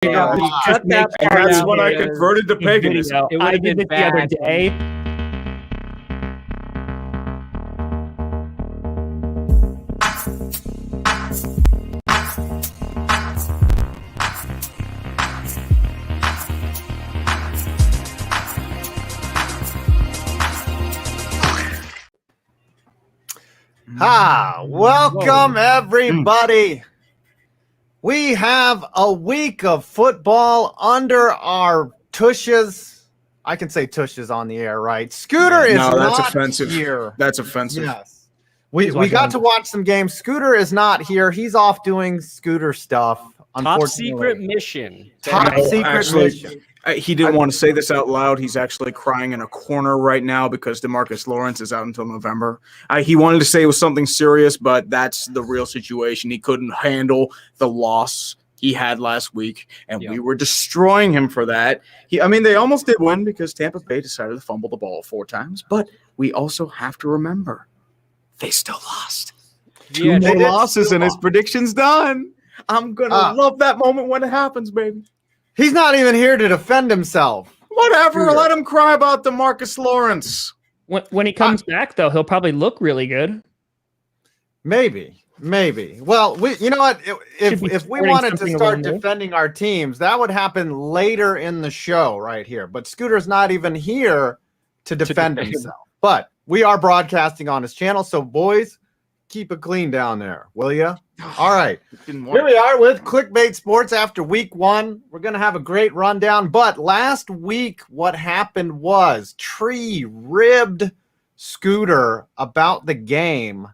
Cut that part That's out, when I man. converted to paganism. It would have been the other bad. day. Welcome everybody. We have a week of football under our tushes. I can say tushes on the air, right? Scooter is that's not offensive. here. That's offensive. Yes. We got to watch some games. Scooter is not here. He's off doing Scooter stuff. Top secret mission. Top secret mission. He didn't want to say this out loud. He's actually crying in a corner right now because DeMarcus Lawrence is out until November. He wanted to say it was something serious, but that's the real situation. He couldn't handle the loss he had last week, and we were destroying him for that. They almost did win because Tampa Bay decided to fumble the ball 4 times, but we also have to remember they still lost. 2 more losses, and his prediction's done. I'm going to love that moment when it happens, baby. He's not even here to defend himself. Whatever. Scooter. Let him cry about DeMarcus Lawrence. When he comes back, though, he'll probably look really good. Maybe. Well, you know what? If we wanted to start defending our teams, that would happen later in the show right here. But Scooter's not even here to defend himself. But we are broadcasting on his channel. So, boys, keep it clean down there, will you? All right. Here we are with Clickbait Sports after week 1. We're going to have a great rundown. But last week, what happened was Tree ribbed Scooter about the game.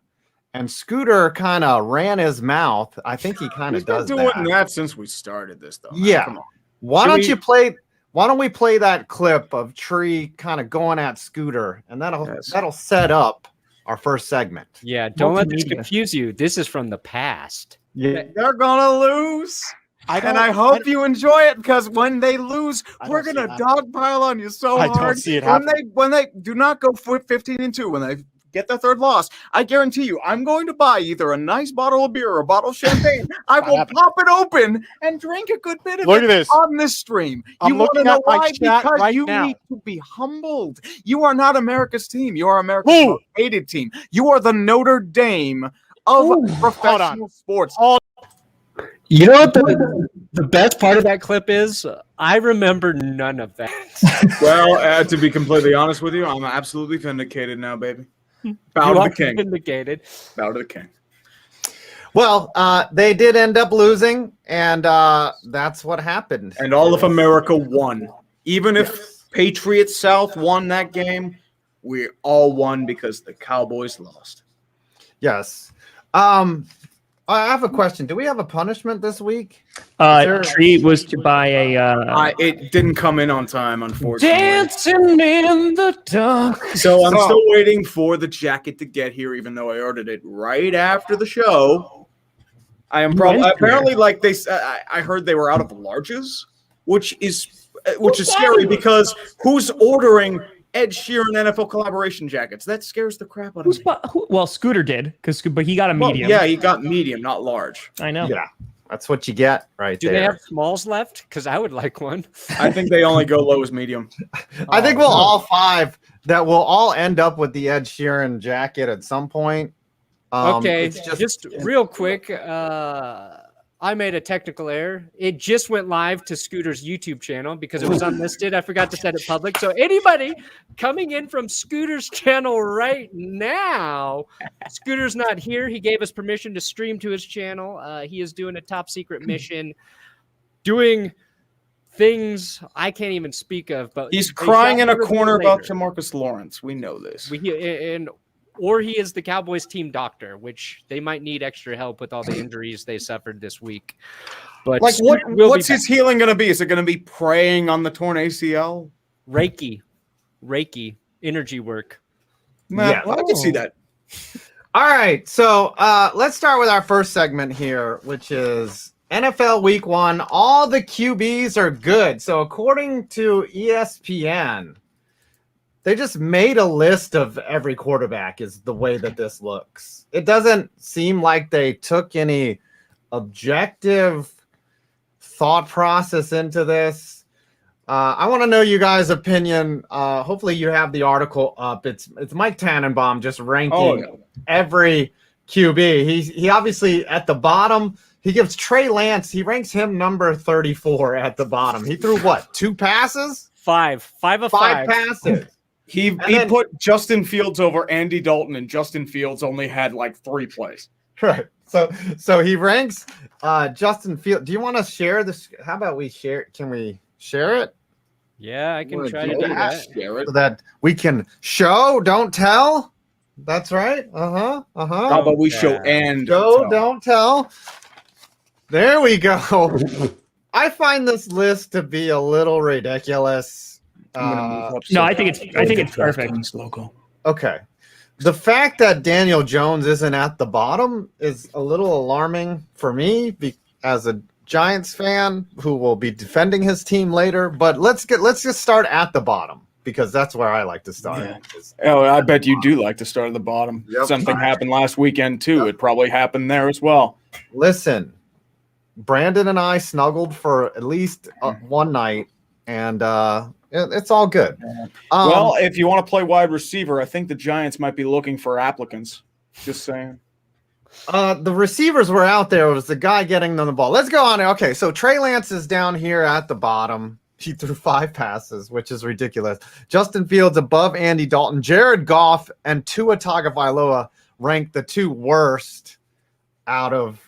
And Scooter kind of ran his mouth. I think he kind of does that. He's been doing that since we started this, though. Yeah. Come on. Why don't we play that clip of Tree kind of going at Scooter, and that'll set up our first segment. Yeah, don't let this confuse you. This is from the past. Yeah, they're gonna lose. I hope you enjoy it, because when they lose, we're gonna dogpile on you so hard. I don't see it happening. When they do not go 15-2, when they get their 3rd loss, I guarantee you, I'm going to buy either a nice bottle of beer or a bottle of champagne. I will pop it open and drink a good bit of it on this stream. I'm looking at my chat right you now. need to be humbled. You are not America's team. You are America's most hated team. You are the Notre Dame of professional sports. You know what the best part of that clip is? I remember none of that. Well, to be completely honest with you, I'm absolutely vindicated now, baby. Bow to the king. Vindicated. Bow to the king. Well, they did end up losing, and that's what happened. And all of America won. Even if Patriots South won that game, we all won because the Cowboys lost. Yes. I have a question. Do we have a punishment this week? Tree was to buy a. It didn't come in on time, unfortunately. Dancing in the dark. So I'm still waiting for the jacket to get here, even though I ordered it right after the show. I am probably apparently like they. I heard they were out of larges, which is scary because who's ordering Ed Sheeran NFL collaboration jackets? That scares the crap out of me. Well, Scooter did, but he got a medium. Yeah, he got medium, not large. I know. Yeah, that's what you get right there. Do they have smalls left? Because I would like one. I think they only go low as medium. I think we'll all 5 that will all end up with the Ed Sheeran jacket at some point. Okay, just real quick. I made a technical error. It just went live to Scooter's YouTube channel because it was unlisted. I forgot to set it public. So anybody coming in from Scooter's channel right now, Scooter's not here. He gave us permission to stream to his channel. He is doing a top secret mission, doing things I can't even speak of. But he's crying in a corner about DeMarcus Lawrence. We know this. Or he is the Cowboys team doctor, which they might need extra help with all the injuries they suffered this week. But like, what's his healing going to be? Is it going to be praying on the torn ACL? Reiki, energy work. Yeah, I can see that. All right, so let's start with our first segment here, which is NFL Week 1. All the QBs are good. So according to ESPN, they just made a list of every quarterback is the way that this looks. It doesn't seem like they took any objective thought process into this. I want to know you guys' opinion. Hopefully you have the article up. It's Mike Tannenbaum just ranking every QB. He obviously at the bottom. He gives Trey Lance. He ranks him number 34 at the bottom. He threw what? 2 passes? 5 of 5 passes. He put Justin Fields over Andy Dalton, and Justin Fields only had like 3 plays. Right. So he ranks Justin Fields. Do you want to share this? How about we share? Can we share it? Yeah, I can try to do that. So that we can show, don't tell. That's right. How about we show and show, tell? don't tell. There we go. I find this list to be a little ridiculous. No, I think it's perfect. Logo. Okay. The fact that Daniel Jones isn't at the bottom is a little alarming for me as a Giants fan who will be defending his team later. But let's just start at the bottom because that's where I like to start. Yeah. Oh, I bet you do like to start at the bottom. Yep. Something happened last weekend too. Yep. It probably happened there as well. Listen, Brandon and I snuggled for at least one night, and it's all good. Well, if you want to play wide receiver, I think the Giants might be looking for applicants. Just saying. The receivers were out there. It was the guy getting them the ball. Let's go on. Okay, so Trey Lance is down here at the bottom. He threw 5 passes, which is ridiculous. Justin Fields above Andy Dalton. Jared Goff and Tua Tagovailoa ranked the 2 worst out of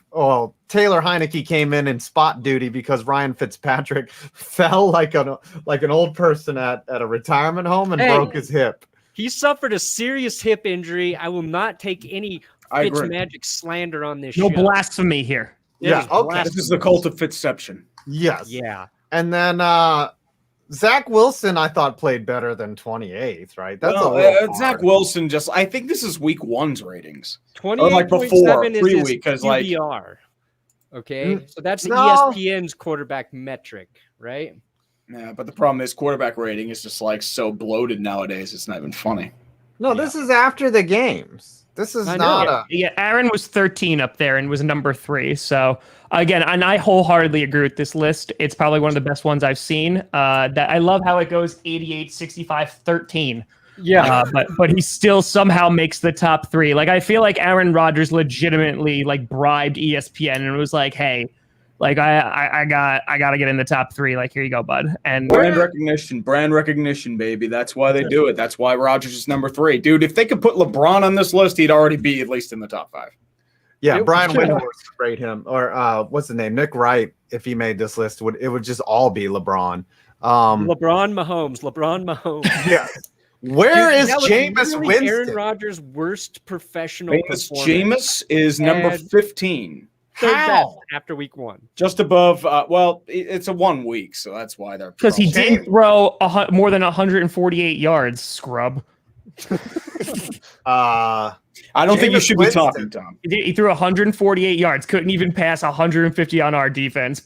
Taylor Heineke came in spot duty because Ryan Fitzpatrick fell like an old person at a retirement home and broke his hip. He suffered a serious hip injury. I will not take any Fitzmagic slander on this show. No blasphemy here. Okay. This is the cult of Fitzception. Yes. Yeah. And then Zach Wilson, I thought played better than 28th, right? That's Zach Wilson. I think this is week 1's ratings. 28.7 like before is pre-week his because QBR. Okay, so that's ESPN's quarterback metric, right? Yeah, but the problem is quarterback rating is just like so bloated nowadays. It's not even funny. No, this is after the games. This is not Aaron was 13 up there and was number 3. So again, and I wholeheartedly agree with this list. It's probably one of the best ones I've seen. That I love how it goes 88, 65, 13. Yeah, but he still somehow makes the top 3. Like I feel like Aaron Rodgers legitimately like bribed ESPN and was like, "Hey, like I got to get in the top 3. Like here you go, bud." And brand recognition, baby. That's why they do it. That's why Rodgers is number 3, dude. If they could put LeBron on this list, he'd already be at least in the top 5. Yeah, Brian Windhorst would rate him, or what's the name? Nick Wright. If he made this list, it would just all be LeBron. LeBron Mahomes. Yeah. Where is Jameis Winston? Aaron Rodgers' worst professional performance. Jameis is number 15. Third best after week 1. Just above. It's a 1 week, so that's why they're because he didn't throw more than 148 yards. Scrub. I don't think you should be talking, Tom. He threw 148 yards. Couldn't even pass 150 on our defense.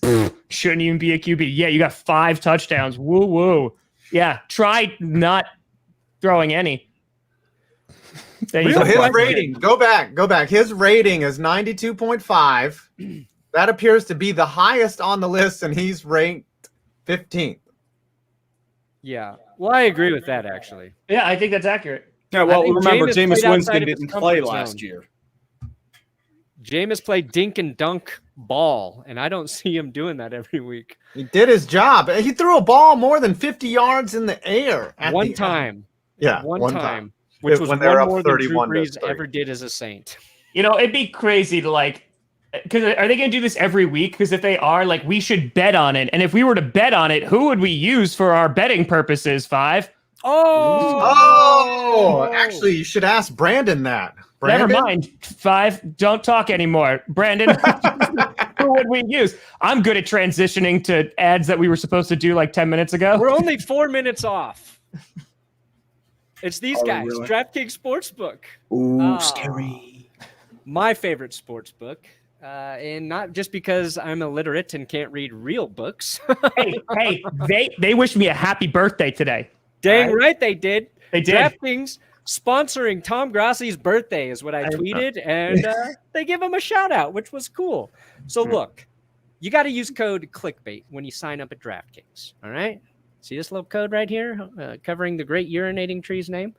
Shouldn't even be a QB. Yeah, you got 5 touchdowns. Woo woo. Yeah, try not throwing any. His rating. Go back. His rating is 92.5. That appears to be the highest on the list, and he's ranked 15th. Yeah. Well, I agree with that, actually. Yeah, I think that's accurate. Yeah, well, remember, Jameis Winston didn't play last year. Jameis played dink and dunk ball, and I don't see him doing that every week. He did his job. He threw a ball more than 50 yards in the air. One time. Yeah, one time. Which was when one they're more up than 31 Drew Brees ever did as a Saint. You know, it'd be crazy to because are they going to do this every week? Because if they are, we should bet on it. And if we were to bet on it, who would we use for our betting purposes, 5? Actually, you should ask Brandon that. Brandon? Never mind. 5, don't talk anymore. Brandon, who would we use? I'm good at transitioning to ads that we were supposed to do 10 minutes ago. We're only 4 minutes off. It's these guys, really? DraftKings Sportsbook. Ooh, scary. My favorite sportsbook. And not just because I'm illiterate and can't read real books. hey, they wished me a happy birthday today. Dang right they did. They did. DraftKings sponsoring Tom Grassi's birthday is what I tweeted, and they give him a shout out, which was cool. So look, you got to use code Clickbait when you sign up at DraftKings. All right. See this little code right here covering the great urinating tree's name?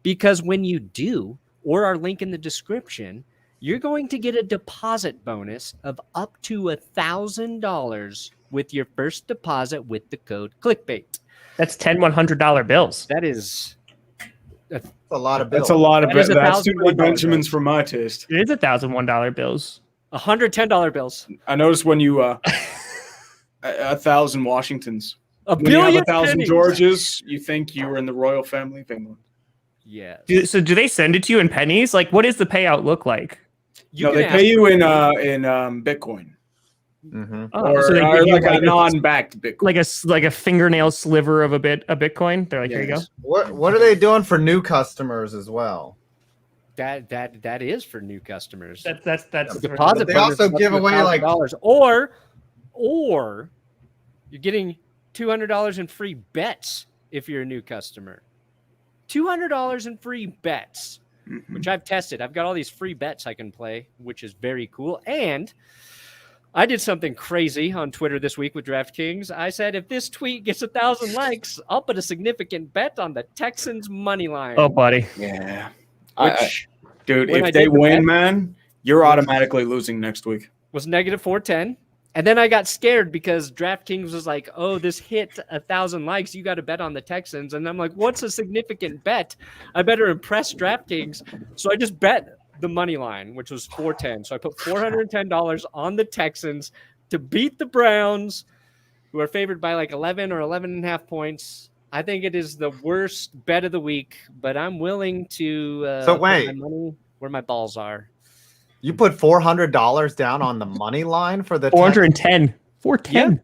Because when you do, or our link in the description, you're going to get a deposit bonus of up to $1,000 with your first deposit with the code Clickbait. That's 10 $100 bills. That is a lot of bills. That's a lot of bills. That is That's too many $1,001 Benjamins for my taste. It is $1,001 bills. $110 bills. I noticed when you 1,000 Washingtons. When you have billion 1,000 pennies. Georges, you think you were in the royal family of England. Yes. So do they send it to you in pennies? Like, what does the payout look like? No, they pay you in Bitcoin. Mm-hmm. Or, so they or give you like a non-backed Bitcoin. like a fingernail sliver of a Bitcoin. They're like, here you go. What are they doing for new customers as well? That is for new customers. That's deposit. They also give away like $1,000, or you're getting $200 in free bets if you're a new customer. $200 in free bets, which I've tested. I've got all these free bets I can play, which is very cool. And I did something crazy on Twitter this week with DraftKings. I said, if this tweet gets 1,000 likes, I'll put a significant bet on the Texans money line. Oh, buddy. Yeah. Dude, if they win, man, you're automatically losing next week. Was negative 410. And then I got scared because DraftKings was like, oh, this hit 1,000 likes. You got to bet on the Texans. And I'm like, what's a significant bet? I better impress DraftKings. So I just bet the money line, which was 410. So I put $410 on the Texans to beat the Browns, who are favored by like 11 or 11.5 points. I think it is the worst bet of the week, but I'm willing to put my money where my balls are. You put $400 down on the money line for the 410. 410. Yeah.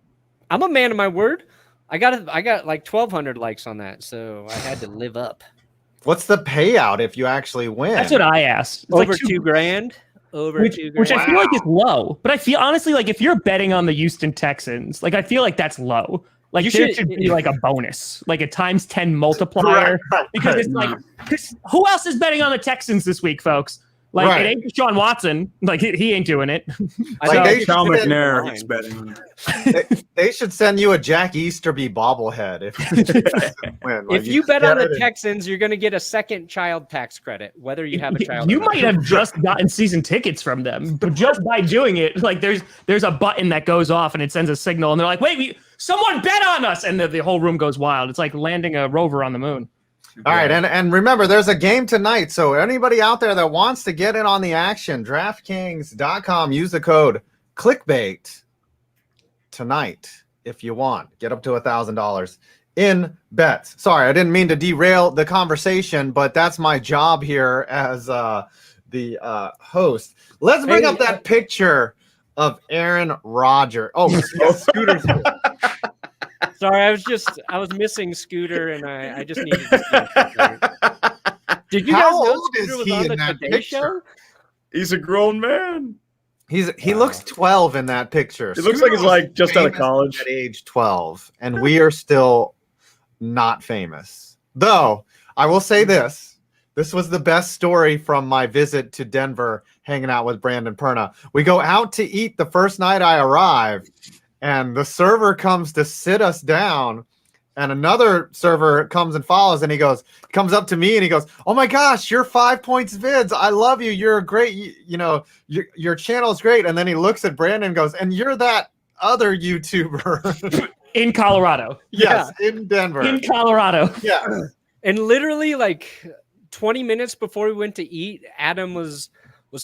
I'm a man of my word. I got like 1,200 likes on that, so I had to live up. What's the payout if you actually win? That's what I asked. It's over like $2,000. Which I feel like is low. But I feel honestly like if you're betting on the Houston Texans, like I feel like that's low. Like there should be like a bonus, like a times 10 multiplier. Because it's like, who else is betting on the Texans this week, folks? Like it ain't Deshaun Watson. Like he ain't doing it. Cal McNair is betting on it. They should send you a Jack Easterby bobblehead if you win. If you bet on the Texans, you're going to get a second child tax credit, whether you have a child. You might have just gotten season tickets from them, but just by doing it, like there's a button that goes off and it sends a signal, and they're like, "Wait, someone bet on us!" And the whole room goes wild. It's like landing a rover on the moon. All right, and remember, there's a game tonight, so anybody out there that wants to get in on the action, DraftKings.com, use the code Clickbait tonight if you want. Get up to $1,000 in bets. Sorry, I didn't mean to derail the conversation, but that's my job here as the host. Let's bring up that picture of Aaron Rodgers. Oh, Scooter's here. Sorry, I was missing Scooter, and I just needed to see. Did you guys know Scooter was on the Today Show? He's a grown man. He looks 12 in that picture. It looks like he's like just out of college at age 12, and we are still not famous. Though I will say this was the best story from my visit to Denver, hanging out with Brandon Perna. We go out to eat the first night I arrived. And the server comes to sit us down, and another server comes and follows, and he comes up to me and he goes, "Oh my gosh, you're 5 Points Vids. I love you. You're great. Your channel is great." And then he looks at Brandon and goes, "And you're that other YouTuber in Colorado." Yes, in Denver. In Colorado. Yeah. And literally like 20 minutes before we went to eat, Adam was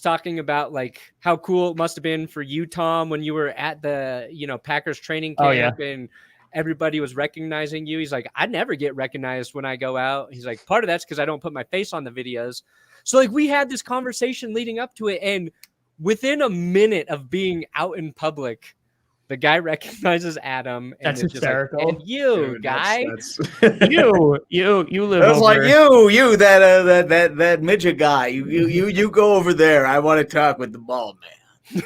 talking about like how cool it must have been for you, Tom, when you were at the, Packers training camp and everybody was recognizing you. He's like, I never get recognized when I go out. He's like, part of that's because I don't put my face on the videos. So like we had this conversation leading up to it. And within a minute of being out in public, the guy recognizes Adam. And that's hysterical. Like, and you, dude, guy, you live. That's over. Like you that midget guy. You go over there. I want to talk with the bald man.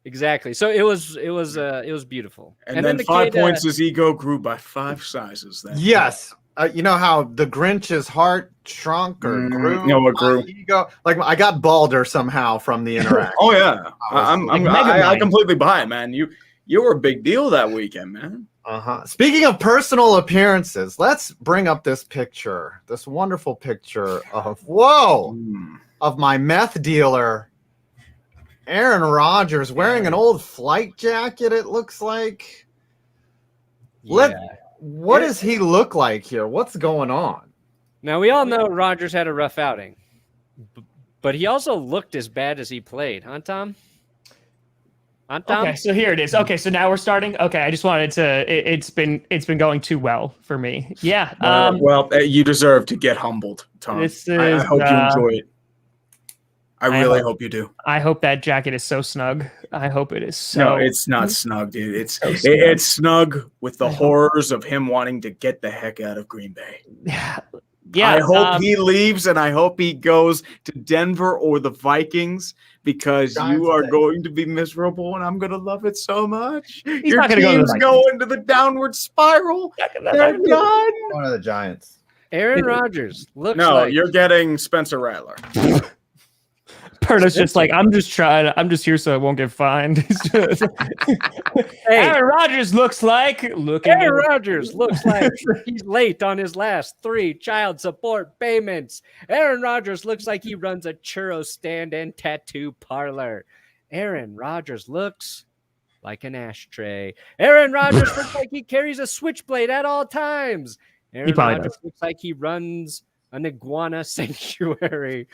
Exactly. So it was beautiful. And then the 5 points, his ego grew by 5 sizes. Yes. You know how the Grinch's heart shrunk or grew? No, it grew. Ego, like I got balder somehow from the interaction. Oh yeah, I completely buy it, man. You were a big deal that weekend, man. Speaking of personal appearances, let's bring up this picture, this wonderful picture of my meth dealer, Aaron Rodgers, wearing an old flight jacket. It looks like. What does he look like here? What's going on? Now we all know Rodgers had a rough outing, but he also looked as bad as he played, huh, Tom? Okay, so here it is. Okay, so now we're starting. Okay, I just wanted to. It's been going too well for me. Yeah. Well, you deserve to get humbled, Tom. I hope you enjoy it. I really hope you do. I hope that jacket is so snug. I hope it is so. No, it's not snug, dude. It's snug with the horrors of him wanting to get the heck out of Green Bay. Yeah. I hope he leaves, and I hope he goes to Denver or the Vikings, because you are going to be miserable, and I'm going to love it so much. Your team's going to the downward spiral. They're done. One of the Giants. Aaron Rodgers looks No, like... you're getting Spencer Rattler. Perna's just like, I'm just here so I won't get fined. Aaron Rodgers looks like he's late on his last 3 child support payments. Aaron Rodgers looks like he runs a churro stand and tattoo parlor. Aaron Rodgers looks like an ashtray. Aaron Rodgers looks like he carries a switchblade at all times. Aaron Rodgers looks like he runs an iguana sanctuary.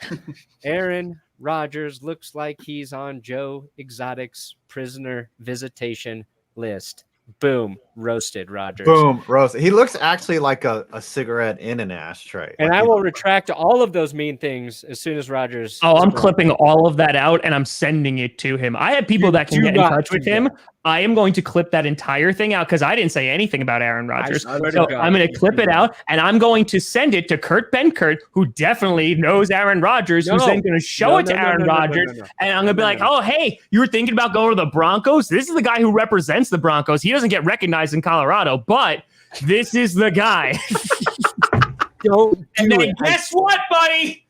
Aaron Rodgers looks like he's on Joe Exotic's prisoner visitation list. Boom, roasted Rodgers. Boom, roasted. He looks actually like a cigarette in an ashtray. And I will retract all of those mean things as soon as Rodgers. Oh, I'm clipping all of that out and I'm sending it to him. I have people that can get in touch with him. I am going to clip that entire thing out because I didn't say anything about Aaron Rodgers. So I'm going to clip it out and I'm going to send it to Kurt Benkert, who definitely knows Aaron Rodgers, who's then going to show it to Aaron Rodgers. And I'm going to be like, oh, hey, you were thinking about going to the Broncos? This is the guy who represents the Broncos. He doesn't get recognized in Colorado, but this is the guy. Guess what, buddy?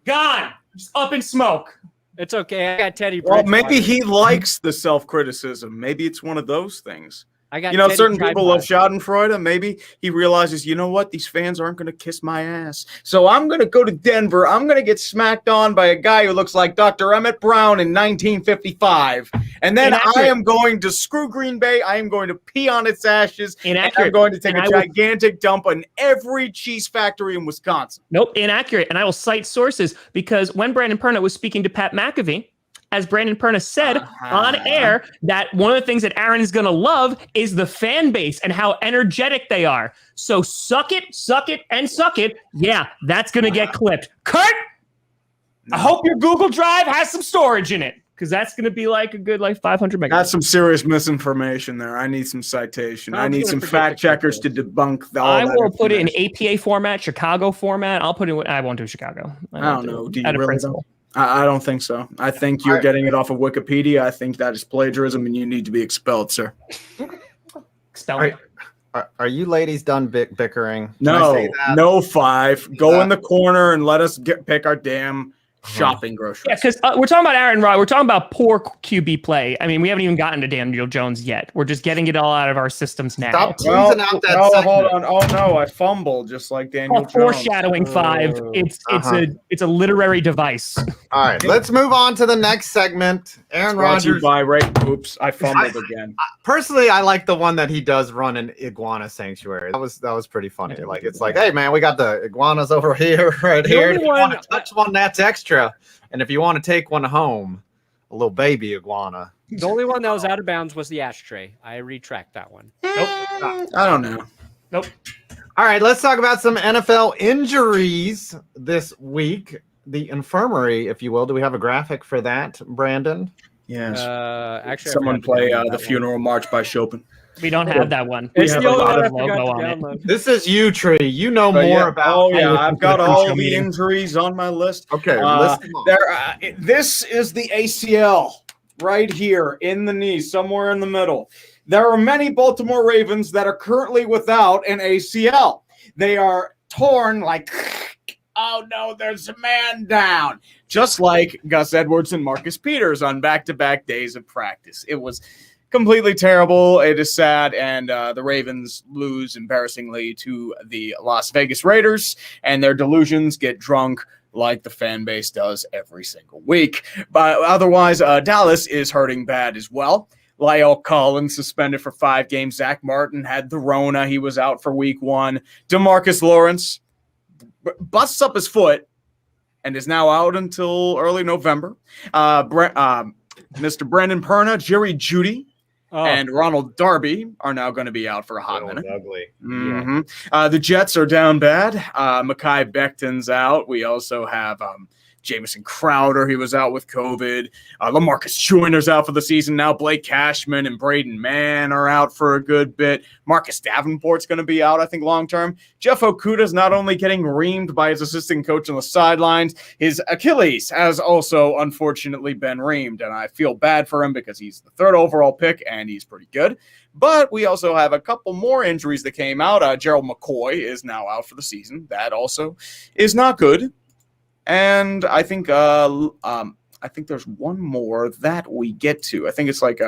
Gone. Just up in smoke. It's okay. I got Teddy. Well, maybe he likes the self-criticism. Maybe it's one of those things. I got certain people love Schadenfreude. Maybe he realizes, you know what? These fans aren't going to kiss my ass. So I'm going to go to Denver. I'm going to get smacked on by a guy who looks like Dr. Emmett Brown in 1955. And then I am going to screw Green Bay. I am going to pee on its ashes. And I'm going to take a gigantic dump on every cheese factory in Wisconsin. Nope, inaccurate. And I will cite sources because when Brandon Perna was speaking to Pat McAfee, as Brandon Perna said on air, that one of the things that Aaron is going to love is the fan base and how energetic they are. So suck it, and suck it. Yeah, that's going to get clipped. Kurt, I hope your Google Drive has some storage in it because that's going to be like a good 500 megabytes. That's some serious misinformation there. I need some citation. I need some fact checkers to debunk all that. I will put it in APA format, Chicago format. I'll put it. I won't do Chicago. I don't know. Do you really? I don't think so. I think you're getting it off of Wikipedia. I think that is plagiarism, and you need to be expelled, sir. Are you ladies done bickering? No 5. Go in the corner and let us pick our damn shopping groceries. Yeah, because we're talking about Aaron Rodgers. We're talking about poor QB play. I mean, we haven't even gotten to Daniel Jones yet. We're just getting it all out of our systems now. Stop teasing out that segment. Hold on. Oh no, I fumbled just like Daniel Jones. Foreshadowing 5. It's a literary device. All right, let's move on to the next segment. Aaron Rodgers. Oops, I fumbled again. Personally, I like the one that he does run an iguana sanctuary. That was pretty funny. It's like, hey man, we got the iguanas over here, right here. If you want to touch one, that's extra. And if you want to take one home, a little baby iguana. The only one that was out of bounds was the ashtray. I retract that one. Nope. I don't know. Nope. All right, let's talk about some NFL injuries this week. The infirmary, if you will. Do we have a graphic for that, Brandon? Yes. Actually, someone play the funeral march by Chopin. We don't have that one. It's we have the a only lot one of logo on it. This is you, Tree. You know more about. Oh yeah, I've got all the injuries on my list. Okay, list them all. This is the ACL right here in the knee, somewhere in the middle. There are many Baltimore Ravens that are currently without an ACL. They are torn like. Oh no, there's a man down. Just like Gus Edwards and Marcus Peters on back-to-back days of practice. It was completely terrible. It is sad, and the Ravens lose embarrassingly to the Las Vegas Raiders, and their delusions get drunk like the fan base does every single week. But otherwise, Dallas is hurting bad as well. La'el Collins suspended for 5 games. Zach Martin had the Rona. He was out for week 1. DeMarcus Lawrence busts up his foot and is now out until early November. Mr. Brandon Perna, Jerry Jeudy, and Ronald Darby are now going to be out for a hot minute. Ugly. Mm-hmm. Yeah. The Jets are down bad. Mekhi Becton's out. We also have Jamison Crowder. He was out with COVID. LaMarcus Joyner's out for the season now. Blake Cashman and Braden Mann are out for a good bit. Marcus Davenport's going to be out, I think, long-term. Jeff Okudah's not only getting reamed by his assistant coach on the sidelines, his Achilles has also, unfortunately, been reamed. And I feel bad for him because he's the 3rd overall pick, and he's pretty good. But we also have a couple more injuries that came out. Gerald McCoy is now out for the season. That also is not good. And I think there's one more that we get to. I think it's like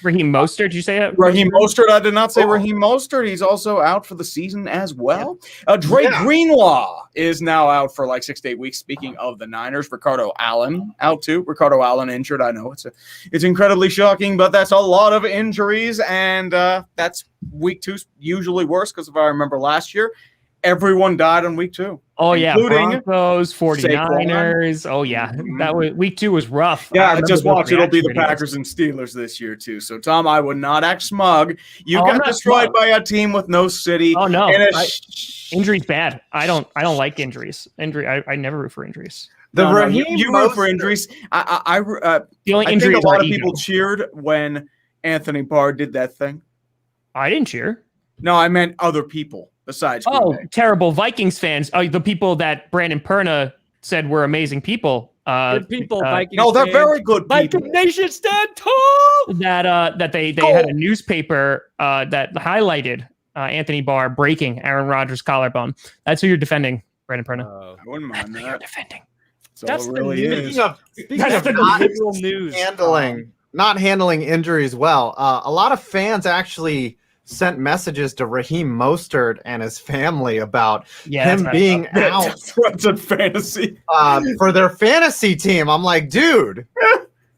Raheem Mostert. Did you say it? Raheem Mostert. I did not say Raheem Mostert. He's also out for the season as well. Dre Greenlaw is now out for like 6 to 8 weeks. Speaking of the Niners, Ricardo Allen out too. Ricardo Allen injured. I know it's incredibly shocking, but that's a lot of injuries, and that's week 2 usually worse because if I remember last year, everyone died on week 2. Oh, yeah. Broncos, 49ers. Oh, yeah. That was week 2 was rough. Yeah, just watch. It'll be the Packers and Steelers this year, too. So, Tom, I would not act smug. You got destroyed by a team with no city. Oh, no. Injuries bad. I don't like injuries. I never root for injuries. You root for injuries. The only injury think a lot of people cheered when Anthony Barr did that thing. I didn't cheer. No, I meant other people. Besides, terrible Vikings fans. The people that Brandon Perna said were amazing people. Good people, Vikings. No, they're very good people. Viking Nation stand tall. That they had a newspaper that highlighted Anthony Barr breaking Aaron Rodgers' collarbone. That's who you're defending, Brandon Perna. I wouldn't mind that. You're defending. That's really is. Speaking of news. Not handling injuries well. A lot of fans actually sent messages to Raheem Mostert and his family about him being out for fantasy for their fantasy team. I'm like, dude,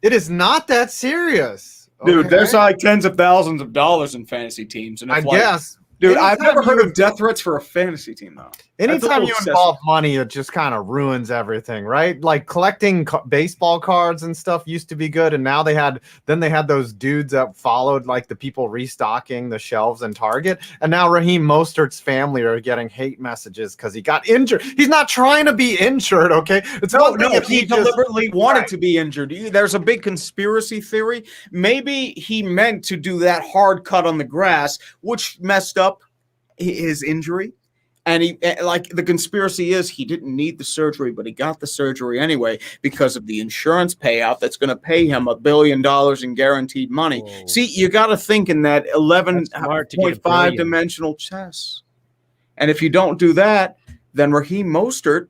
it is not that serious. Dude, there's like tens of thousands of dollars in fantasy teams. And guess. Dude, I've never heard of death threats for a fantasy team, though. Anytime you involve money, it just kind of ruins everything, right? Like collecting baseball cards and stuff used to be good, and now they had those dudes that followed like the people restocking the shelves in Target, and now Raheem Mostert's family are getting hate messages because he got injured. He's not trying to be injured, okay? It's he deliberately wanted to be injured. There's a big conspiracy theory. Maybe he meant to do that hard cut on the grass, which messed up his injury. And the conspiracy is he didn't need the surgery, but he got the surgery anyway because of the insurance payout that's going to pay him $1 billion in guaranteed money. Whoa. See, you got to think in that 11.5 dimensional chess. And if you don't do that, then Raheem Mostert,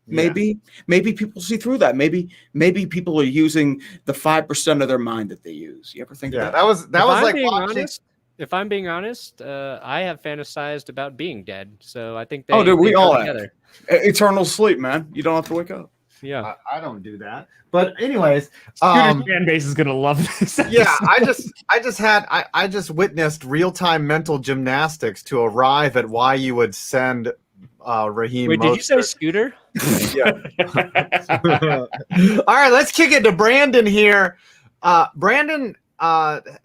maybe people see through that. Maybe people are using the 5% of their mind that they use. You ever think of that? That was like watching. If I'm being honest, I have fantasized about being dead. So I think we all have. Eternal sleep, man. You don't have to wake up. Yeah, I don't do that. But anyways, Scooter's fan base is gonna love this. Yeah, I just witnessed real-time mental gymnastics to arrive at why you would send Raheem. Wait, did you say Scooter? Yeah. All right, let's kick it to Brandon here. Brandon.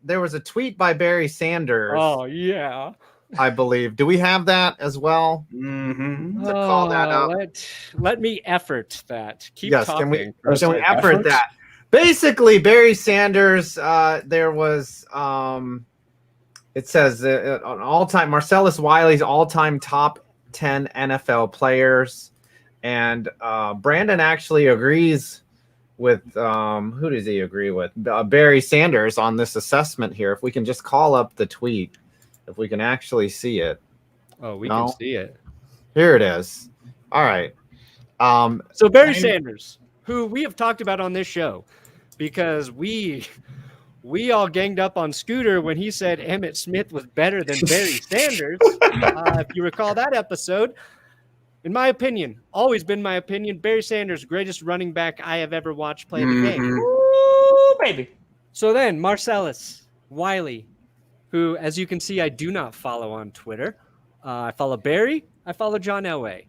There was a tweet by Barry Sanders. Oh, yeah. I believe. Do we have that as well? Mm-hmm. To call that out. Let me effort that. Keep Can talking. we effort that? Basically, Barry Sanders, there was, it says an all-time, Marcellus Wiley's all-time top 10 NFL players. And Brandon actually agrees with who does he agree with? Barry Sanders on this assessment here. If we can just call up the tweet, if we can actually see it. Oh, we can see it. Here it is. All right. So Barry Sanders, who we have talked about on this show, because we we all ganged up on Scooter when he said Emmitt Smith was better than Barry Sanders. If you recall that episode, in my opinion, always been my opinion, Barry Sanders, greatest running back I have ever watched play the game. Ooh, baby. So then Marcellus Wiley, who, as you can see, I do not follow on Twitter. I follow Barry. I follow John Elway.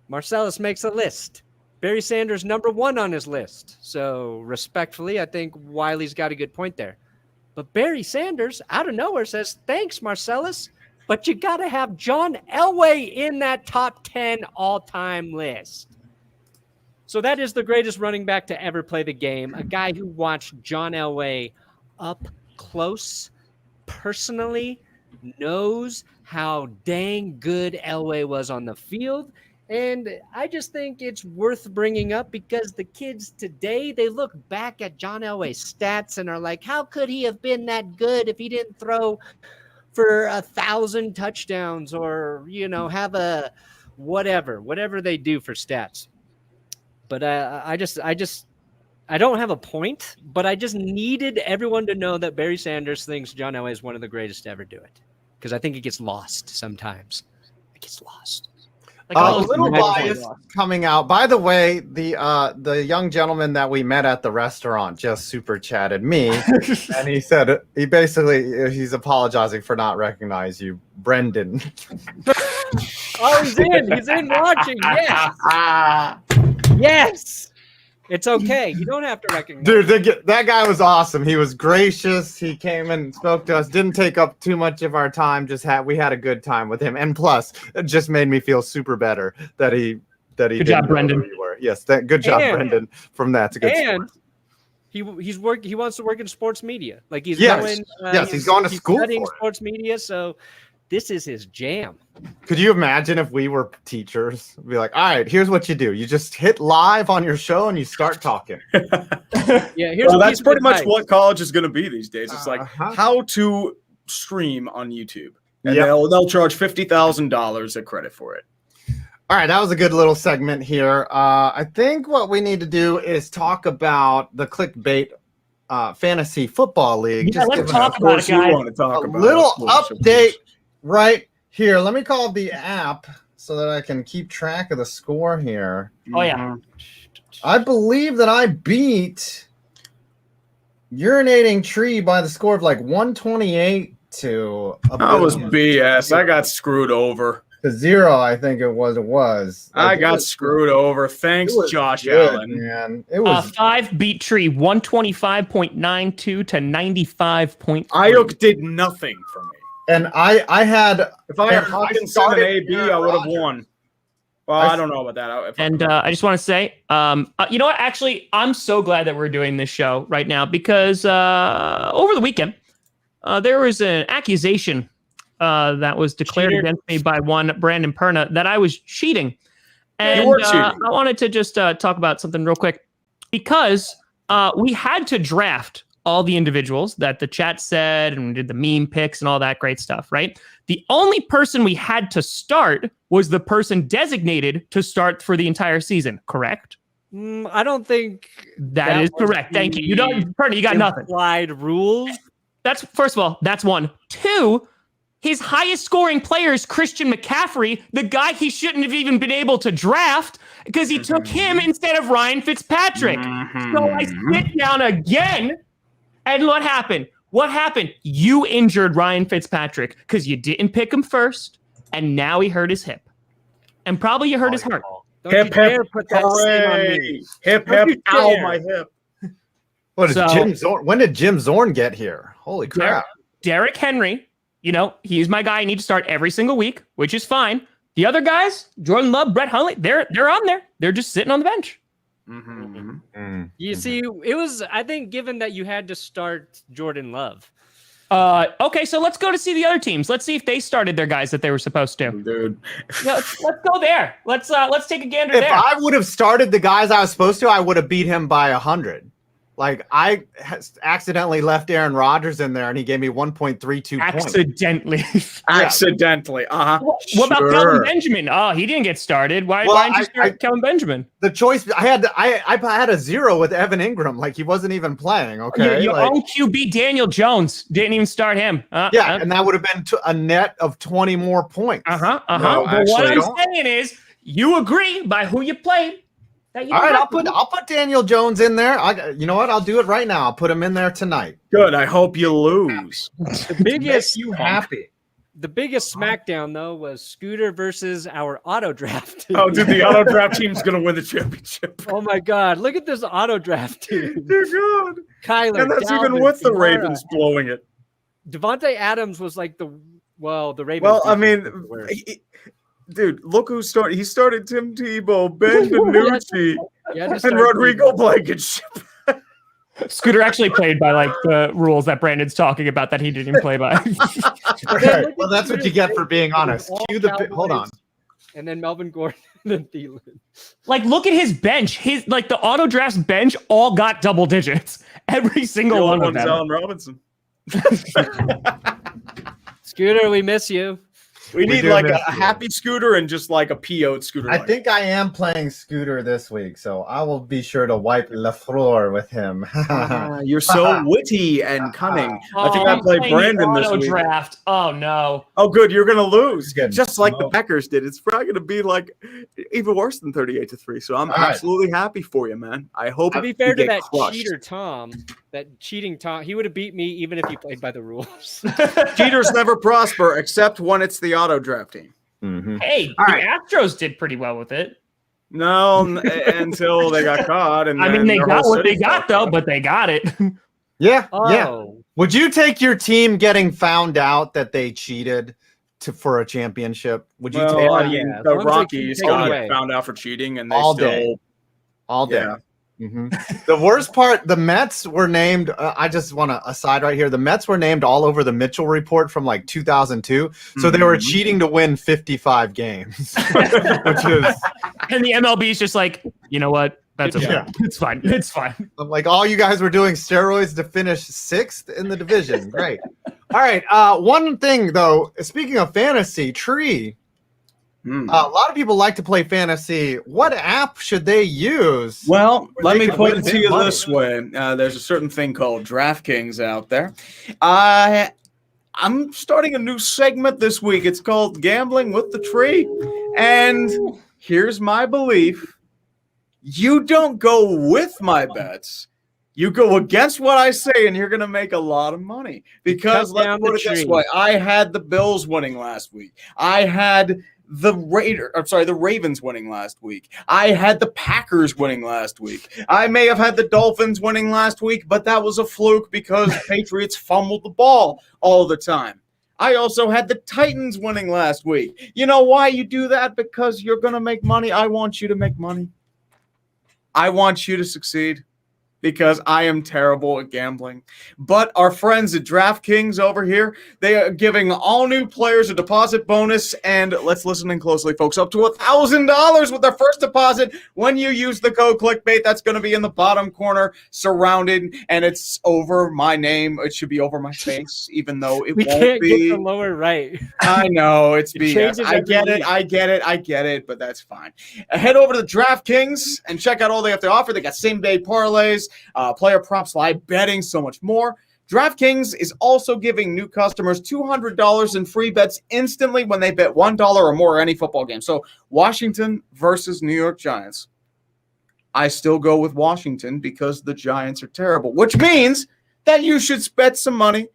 Marcellus makes a list. Barry Sanders number 1 on his list. So respectfully, I think Wiley's got a good point there. But Barry Sanders, out of nowhere, says, thanks, Marcellus, but you got to have John Elway in that top 10 all-time list. So that is the greatest running back to ever play the game, a guy who watched John Elway up close, personally, knows how dang good Elway was on the field. And I just think it's worth bringing up because the kids today, they look back at John Elway's stats and are like, how could he have been that good if he didn't throw for 1,000 touchdowns or, have a whatever they do for stats. But I don't have a point, but I just needed everyone to know that Barry Sanders thinks John Elway is one of the greatest to ever do it. Because I think it gets lost sometimes. It gets lost. Like a little bias coming out. By the way, the young gentleman that we met at the restaurant just super chatted me, and he said he's apologizing for not recognizing you, Brendan. Oh, he's in watching. Yes, yes. It's okay. You don't have to recognize. Dude, that guy was awesome. He was gracious. He came and spoke to us. Didn't take up too much of our time. We had a good time with him. And plus, it just made me feel super better that he good job, Brendan. Yes, good job, Brendan. From that, it's a good and sport. he wants to work in sports media. Like he's he's going to school studying for it. Sports media. So this is his jam. Could you imagine if we were teachers? We'd be like, all right, here's what you do. You just hit live on your show and you start talking. That's pretty much what college is going to be these days. It's like how to stream on YouTube. And they'll charge $50,000 a credit for it. All right, that was a good little segment here. I think what we need to do is talk about the Clickbait Fantasy Football League. Yeah, let's talk about it, guys. A little update right here. Let me call the app so that I can keep track of the score here. Oh, yeah. I believe that I beat Urinating Tree by the score of like 128 to... That was BS. I got screwed over. To 0, I think it was. I got screwed over. Thanks, Josh Allen. Man. It was 5 beat Tree, 125.92 to 95.3. Ayuk did nothing for me. And I had... If I had Hawkinson and AB, I would have won. Well, I don't know about that. And I just want to say, you know what? Actually, I'm so glad that we're doing this show right now because over the weekend, there was an accusation that was declared against me by one Brandon Perna that I was cheating. And you were cheating. I wanted to just talk about something real quick because we had to draft all the individuals that the chat said and we did the meme picks and all that great stuff, right? The only person we had to start was the person designated to start for the entire season, correct? I don't think that is correct. Thank you. You don't, Perna, you got nothing. Implied rules. That's first of all, that's one. 2, his highest scoring player is Christian McCaffrey, the guy he shouldn't have even been able to draft because he took him instead of Ryan Fitzpatrick. So I sit down again, and what happened? What happened? You injured Ryan Fitzpatrick because you didn't pick him first, and now he hurt his hip. And probably you hurt his heart. Hip, hip, hooray. Hip, hip, ow, my hip. What is Jim Zorn? When did Jim Zorn get here? Holy crap. Derrick Henry, he's my guy. I need to start every single week, which is fine. The other guys, Jordan Love, Brett Hundley, they're on there. They're just sitting on the bench. You see, it was, I think, given that you had to start Jordan Love. Okay, so let's go to see the other teams. Let's see if they started their guys that they were supposed to. Dude. Let's go there. Let's take a gander there. If I would have started the guys I was supposed to, I would have beat him by 100. Like I accidentally left Aaron Rodgers in there, and he gave me 1.32 accidentally. Accidentally. What about Kelvin Benjamin? Oh, he didn't get started. Why didn't you start Kelvin Benjamin? The choice I had a 0 with Evan Ingram. Like he wasn't even playing. Okay, your own QB Daniel Jones didn't even start him. And that would have been a net of 20 more points. No, but what I'm saying is, you agree by who you played. All right, I'll put Daniel Jones in there. You know what? I'll do it right now. I'll put him in there tonight. Good. I hope you lose. The biggest you happy. The biggest smackdown though was Scooter versus our auto draft team. Oh, dude, the auto draft team's gonna win the championship. Oh my God! Look at this auto draft team. Dear God, Kyler, and that's Dalvin, even with the Kamara. Ravens blowing it. Devontae Adams was like the Ravens. Well, I mean, dude, look who started. He started Tim Tebow, Ben DiNucci, and Rodrigo Blankenship. Scooter actually played by like the rules that Brandon's talking about that he didn't even play by. Okay, well, that's what you get for being honest. Hold on. And then Melvin Gordon and Thielen. Like, look at his bench. His the auto draft's bench all got double digits. Every single one of them. Allen Robinson. Scooter, we miss you. We need like a happy Scooter and just like a PO'd Scooter. I think I am playing Scooter this week, so I will be sure to wipe Lafleur with him. You're so witty and cunning. I think I played Brandon this week. Draft. Oh no. Oh, good. You're gonna lose, Good. just like the Packers did. It's probably gonna be like even worse than 38-3. So I'm absolutely happy for you, man. I hope. To be fair to that cheater Tom, that cheating Tom, he would have beat me even if he played by the rules. Cheaters never prosper except when it's the auto draft team. Mm-hmm. Hey, the Astros did pretty well with it. No, until they got caught. And I mean, they got what they got though, but they got it. Yeah. Would you take your team getting found out that they cheated for a championship? Would you take it? The Rockies got found out for cheating, and they all day. Yeah. Mm-hmm. The worst part, the Mets were named. I just want to aside right here. The Mets were named all over the Mitchell report from like 2002. So they were cheating to win 55 games, which is. And the MLB is just like, you know what? That's okay. Yeah. It's fine. It's fine. I'm like, all you guys were doing steroids to finish 6th in the division. Great. All right. One thing though, speaking of fantasy, Tree. A lot of people like to play fantasy. What app should they use? Well, let me put it to you this way. There's a certain thing called DraftKings out there. I'm starting a new segment this week. It's called Gambling with the Tree. And here's my belief. You don't go with my bets. You go against what I say, and you're going to make a lot of money. Because let's put it this way. I had the Bills winning last week. I had the Ravens winning last week. I had the Packers winning last week. I may have had the Dolphins winning last week, but that was a fluke because Patriots fumbled the ball all the time. I also had the Titans winning last week. You know why you do that? Because you're going to make money. I want you to make money. I want you to succeed. Because I am terrible at gambling. But our friends at DraftKings over here, they are giving all new players a deposit bonus. And let's listen in closely, folks. Up to $1,000 with their first deposit when you use the code Clickbait. That's going to be in the bottom corner, surrounded. And it's over my name. It should be over my face, even though it won't can't be. Get the lower right. I know. It's BS. I get it. But that's fine. Head over to the DraftKings and check out all they have to offer. They got same-day parlays. Player props, live betting, so much more. DraftKings is also giving new customers $200 in free bets instantly when they bet $1 or more any football game. So Washington versus New York Giants. I still go with Washington because the Giants are terrible, which means that you should bet some money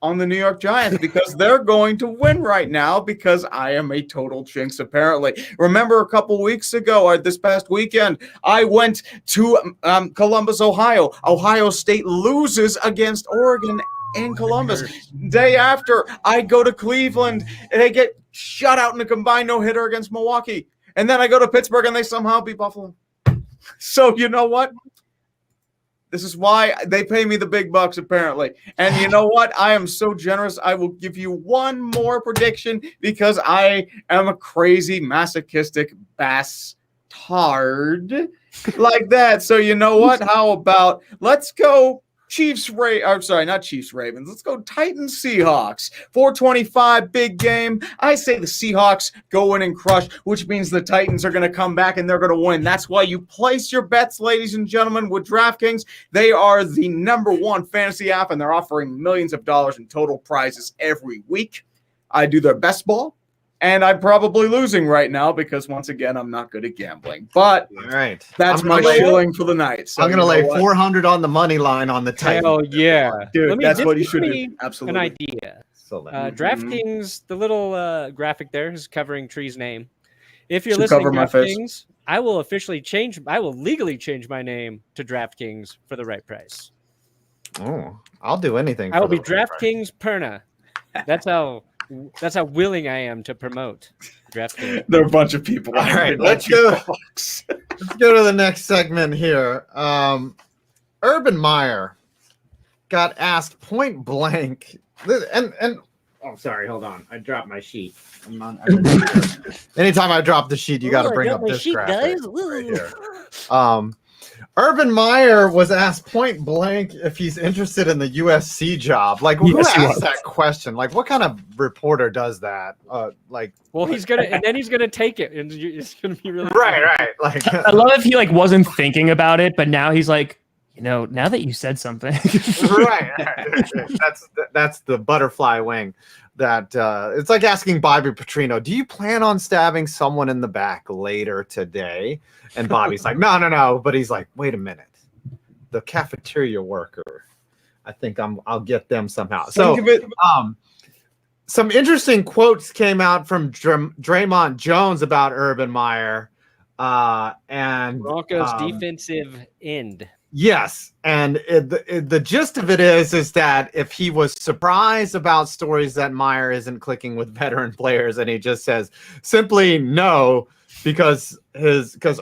on the New York Giants because they're going to win right now because I am a total jinx, apparently. Remember a couple weeks ago, or this past weekend, I went to Columbus, Ohio. Ohio State loses against Oregon and Columbus. Day after, I go to Cleveland, and they get shut out in a combined no-hitter against Milwaukee. And then I go to Pittsburgh, and they somehow beat Buffalo. So you know what? This is why they pay me the big bucks, apparently. And you know what? I am so generous. I will give you one more prediction because I am a crazy masochistic bastard. like that. So you know what? How about let's go I'm sorry, not Chiefs Ravens. Let's go Titans Seahawks. 425, big game. I say the Seahawks go in and crush, which means the Titans are going to come back and they're going to win. That's why you place your bets, ladies and gentlemen, with DraftKings. They are the #1 fantasy app, and they're offering millions of dollars in total prizes every week. I do their best ball. And I'm probably losing right now because, once again, I'm not good at gambling. But that's my shilling for the night. So I'm going to lay 400 on the money line on the Titans. Hell yeah. Dude, that's what you should do. An Absolutely. idea. DraftKings, the little graphic there is covering Tree's name. If you're listening to DraftKings, I will legally change my name to DraftKings for the right price. Oh, I'll do anything. I will be DraftKings Perna. That's how willing I am to promote DraftKings. There are a bunch of people. All right, let's go to the next segment here. Urban Meyer got asked point blank, and oh, sorry, hold on, I dropped my sheet. Anytime I drop the sheet, you got to bring up this graphic right here. Urban Meyer was asked point blank if he's interested in the USC job. Like, who asked that question? Like, what kind of reporter does that? Well, he's gonna take it, and it's gonna be really right. Like, I love if he wasn't thinking about it, but now he's like, now that you said something, right. That's the butterfly wing. That it's like asking Bobby Petrino, do you plan on stabbing someone in the back later today? And Bobby's like, no. But he's like, wait a minute. The cafeteria worker, I think I'll get them somehow. So some interesting quotes came out from Draymond Jones about Urban Meyer and Broncos defensive end. Yes, and the gist of it is that if he was surprised about stories that Meyer isn't clicking with veteran players, and he just says simply no, because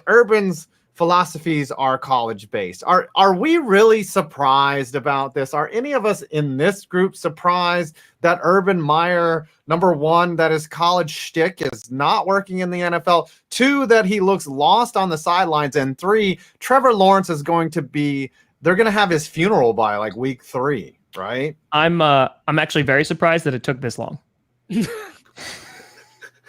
Urban's philosophies are college based. Are we really surprised about this? Are any of us in this group surprised that Urban Meyer, #1, that his college shtick is not working in the NFL, 2, that he looks lost on the sidelines, and 3, Trevor Lawrence is they're going to have his funeral by like week 3, right? I'm actually very surprised that it took this long.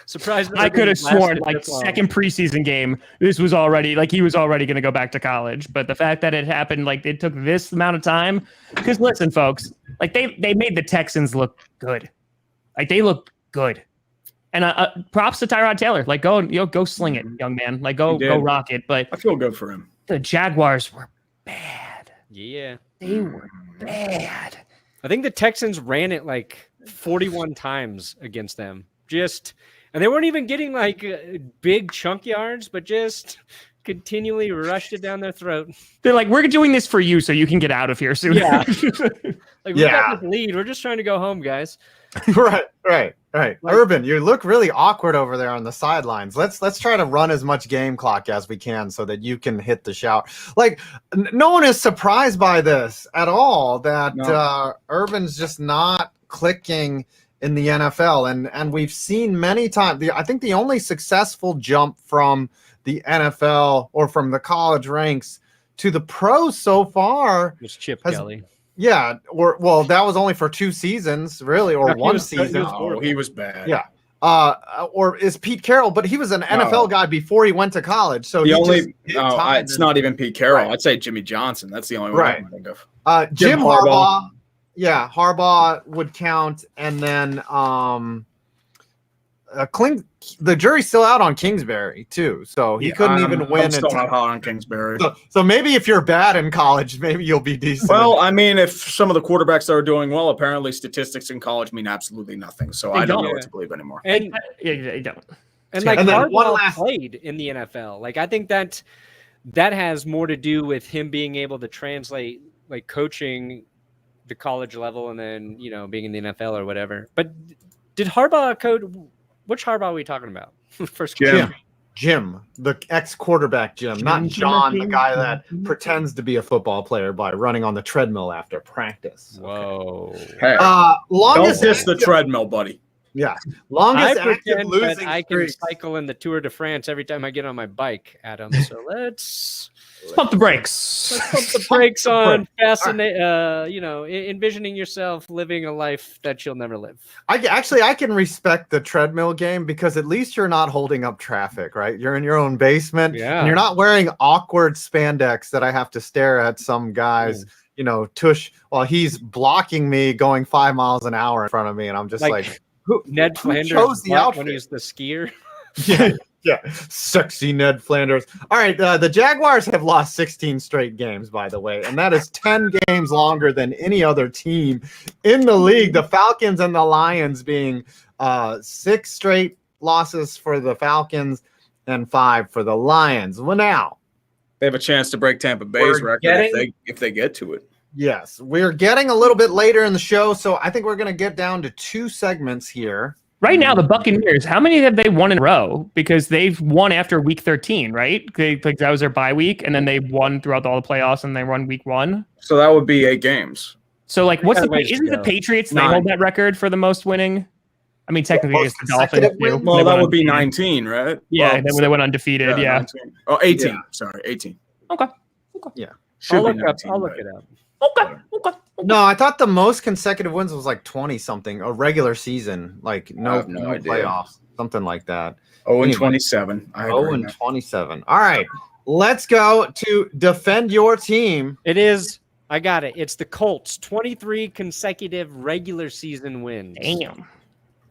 Surprised. I could have sworn second preseason game, this was already he was already going to go back to college. But the fact that it happened, it took this amount of time, because listen, folks, they made the Texans look good. They look good. And props to Tyrod Taylor. Go sling it, young man. Go rock it. But I feel good for him. The Jaguars were bad. Yeah. They were bad. I think the Texans ran it 41 times against them. And they weren't even getting big chunk yards, but just continually rushed it down their throat. They're like, we're doing this for you so you can get out of here soon. Yeah. We got this lead. We're just trying to go home, guys. Right. Urban, you look really awkward over there on the sidelines. Let's try to run as much game clock as we can so that you can hit the shout. No one is surprised by this at all, that Urban's just not clicking in the NFL. And we've seen many times, I think the only successful jump from the NFL or from the college ranks to the pros so far was Chip Kelly. Yeah, that was only for 2 seasons, really, or one season. He was bad. Yeah. Or is Pete Carroll, but he was an NFL guy before he went to college. So it's not even Pete Carroll. Right. I'd say Jimmy Johnson. That's the only one I can think of. Jim Harbaugh. Yeah, Harbaugh would count, and then the jury's still out on Kingsbury too, so he couldn't even win. I'm still not hot on Kingsbury. So maybe if you're bad in college, maybe you'll be decent. Well, I mean, if some of the quarterbacks that are doing well, apparently statistics in college mean absolutely nothing. So I don't know what to believe anymore. And they don't. And Harbaugh played in the NFL. I think that has more to do with him being able to translate coaching the college level and then being in the NFL or whatever. But did Harbaugh code? Which Harbaugh are we talking about? First, Jim, the ex-quarterback Jim, not John, the guy that pretends to be a football player by running on the treadmill after practice. Whoa! Hey, don't diss the treadmill, buddy. Yeah, I longest active pretend that losing I can streak. cycle in the Tour de France every time I get on my bike, Adam. So let's Pump the brakes. pump the brakes on envisioning yourself living a life that you'll never live. I can respect the treadmill game because at least you're not holding up traffic, right? You're in your own basement, Yeah. and you're not wearing awkward spandex that I have to stare at some guy's, tush while he's blocking me going 5 miles an hour in front of me, and I'm just like who Flanders chose the outfit? when he's the skier. Yeah, sexy Ned Flanders. All right, the Jaguars have lost 16 straight games, by the way, and that is 10 games longer than any other team in the league. The Falcons and the Lions being 6 straight losses for the Falcons and 5 for the Lions. Well, now They have a chance to break Tampa Bay's record if they get to it. yes, we're getting a little bit later in the show, so I think we're going to get down to 2 segments here. Right now, the Buccaneers, how many have they won in a row? Because they've won after week 13, right? That was their bye week, and then they won throughout all the playoffs, and they won week 1. So that would be 8 games. So, isn't the go. Patriots, they 9. hold that record for the most winning? I mean, technically, it's the Dolphins, consecutive too. wins? Well, They that went would be undefeated. 19, right? Yeah, Well, they went undefeated, yeah. 19. Oh, 18. Yeah. Sorry, 18. Okay. Should I'll be look 19, it but- up. Okay. No, I thought the most consecutive wins was like 20 something, a regular season, like I no have no idea. playoffs, something like that. 0 and Anyway. 27. I agree. 0-27. All right, let's go to defend your team. It is. I got it. It's the Colts. 23 consecutive regular season wins. Damn.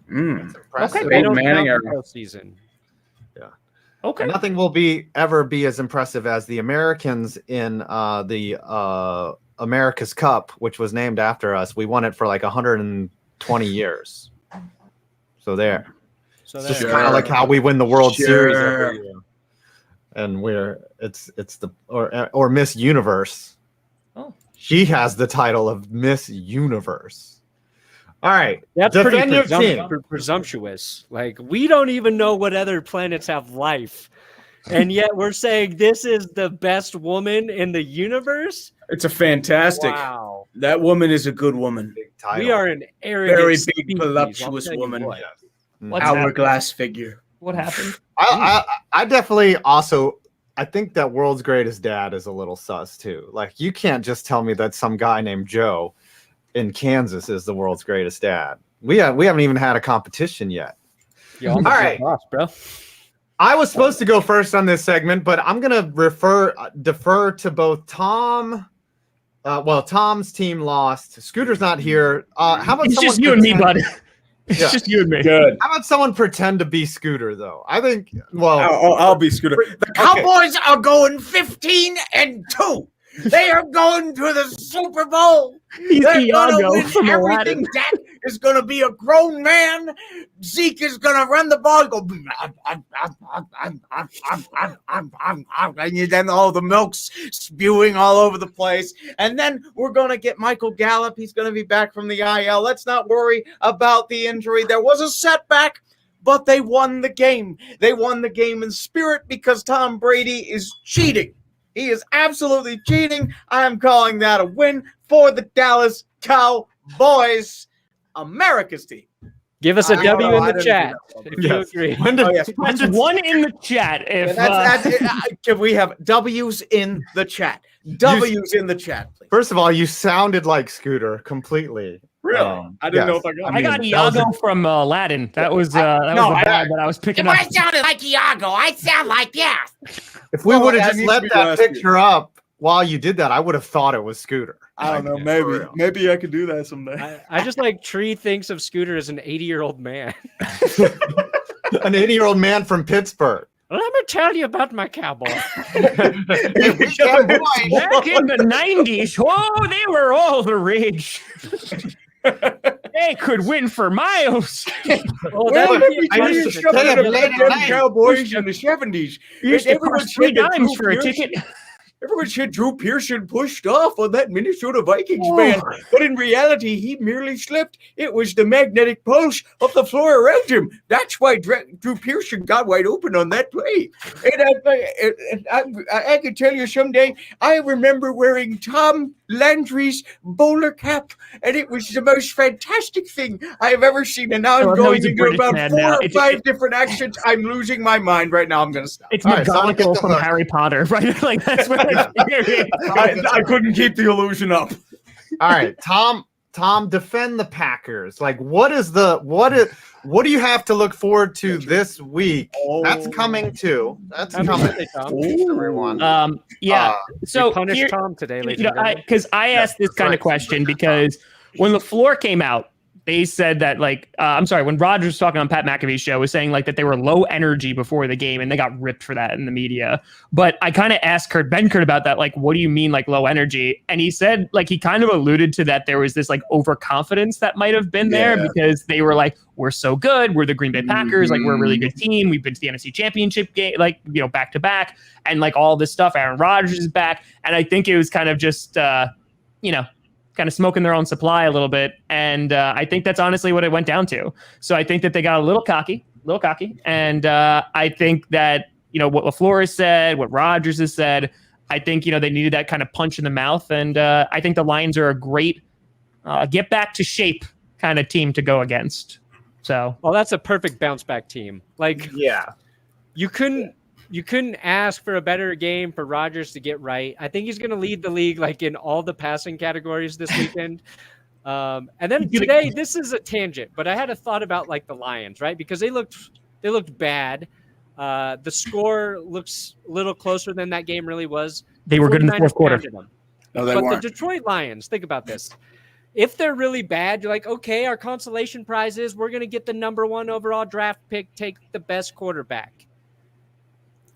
Impressive. They don't Manning count era. the postseason. Okay. Nothing will ever be as impressive as the Americans in the America's Cup, which was named after us. We won it for like 120 years. So there. So It's just there. kind of like how we win the World Series Sure. every year. And it's the or Miss Universe. Oh. She has the title of Miss Universe. All right. That's defend your pretty team. presumptuous. Like, we don't even know what other planets have life. And yet we're saying this is the best woman in the universe? It's a fantastic. Wow. That woman is a good woman. Big title. We are an arrogant Very species, big, I'll voluptuous tell you woman. what. What's happening? Hourglass figure. What happened? I definitely also I think that World's Greatest Dad is a little sus too. Like, you can't just tell me that some guy named Joe in Kansas is the world's greatest dad. We haven't even had a competition yet. Yo, All right. boss, bro. I was supposed to go first on this segment, but I'm gonna defer to both Tom. Tom's team lost. Scooter's not here. How about It's someone just you and me, pretend- bud. It's Yeah. just you and me. Good. How about someone pretend to be Scooter though? I think. Well, I'll be Scooter. The Cowboys are going 15-2. They are going to the Super Bowl. He's They're Iago gonna win from everything. Aladdin. Dak is gonna be a grown man. Zeke is gonna run the ball. Go, and then all the milk's spewing all over the place. And then we're gonna get Michael Gallup. He's gonna be back from the IL. Let's not worry about the injury. There was a setback, but they won the game. They won the game in spirit because Tom Brady is cheating. He is absolutely cheating. I am calling that a win for the Dallas Cowboys, America's team. Give us a I W don't know. in I the didn't chat do that. if you Yes. agree. That's one in the chat. If That's it. Can we have W's in the chat? W's in the chat, please. First of all, you sounded like Scooter completely. Really? I didn't know if I got. I got mean, Iago from Aladdin. That was the bag that I was picking up. sounded like Iago, I sound like yes. If we Well, would have that just needs to let be that rusty. picture up while you did that, I would have thought it was Scooter. I don't know. Like, for Maybe real. maybe I could do that someday. I just like Tree thinks of Scooter as an 80-year-old man. An 80-year-old man from Pittsburgh. Let me tell you about my cowboy. Back in the 90s, oh, they were all the rage. They could win for miles. Oh, that would be I used to impressive. stay up late at night. Cowboys in the 70s. You used to Everyone cost $3 said that for a Drew ticket. Everyone said Drew Pearson pushed off on that Minnesota Vikings Oh. fan, but in reality, he merely slipped. It was the magnetic pulse of the floor around him. That's why Drew Pearson got wide open on that play. And I can tell you someday, I remember wearing Tom Landry's bowler cap, and it was the most fantastic thing I have ever seen. And now I'm going into about 4 or 5 different accents. I'm losing my mind right now. I'm going to stop. It's McGonagall from Harry Potter, right? Like that's what I couldn't keep the illusion up. All right, Tom, defend the Packers. Like, what do you have to look forward to this week? That's coming too. That's coming. Everyone. So punish Tom today, because I asked this kind of question because when LaFleur came out, they said that when Rodgers was talking on Pat McAfee's show, was saying that they were low energy before the game, and they got ripped for that in the media. But I kind of asked Ben Kurt about that, what do you mean low energy? And he said he kind of alluded to that there was this overconfidence that might have been there because they were we're so good, we're the Green Bay Packers, we're a really good team, we've been to the NFC Championship game, back to back, and all this stuff. Aaron Rodgers is back, and I think it was kind of just kind of smoking their own supply a little bit. And I think that's honestly what it went down to. So I think that they got a little cocky. And I think that, what LaFleur has said, what Rodgers has said, I think, they needed that kind of punch in the mouth. And I think the Lions are a great get back to shape kind of team to go against. So, well, that's a perfect bounce back team. You couldn't ask for a better game for Rodgers to get right. I think he's going to lead the league in all the passing categories this weekend. And then today, this is a tangent, but I had a thought about the Lions, right? Because they looked bad. The score looks a little closer than that game really was. They were good in the fourth quarter. No, they but weren't. The Detroit Lions, think about this. If they're really bad, you're okay, our consolation prize is we're going to get the number 1 overall draft pick, take the best quarterback.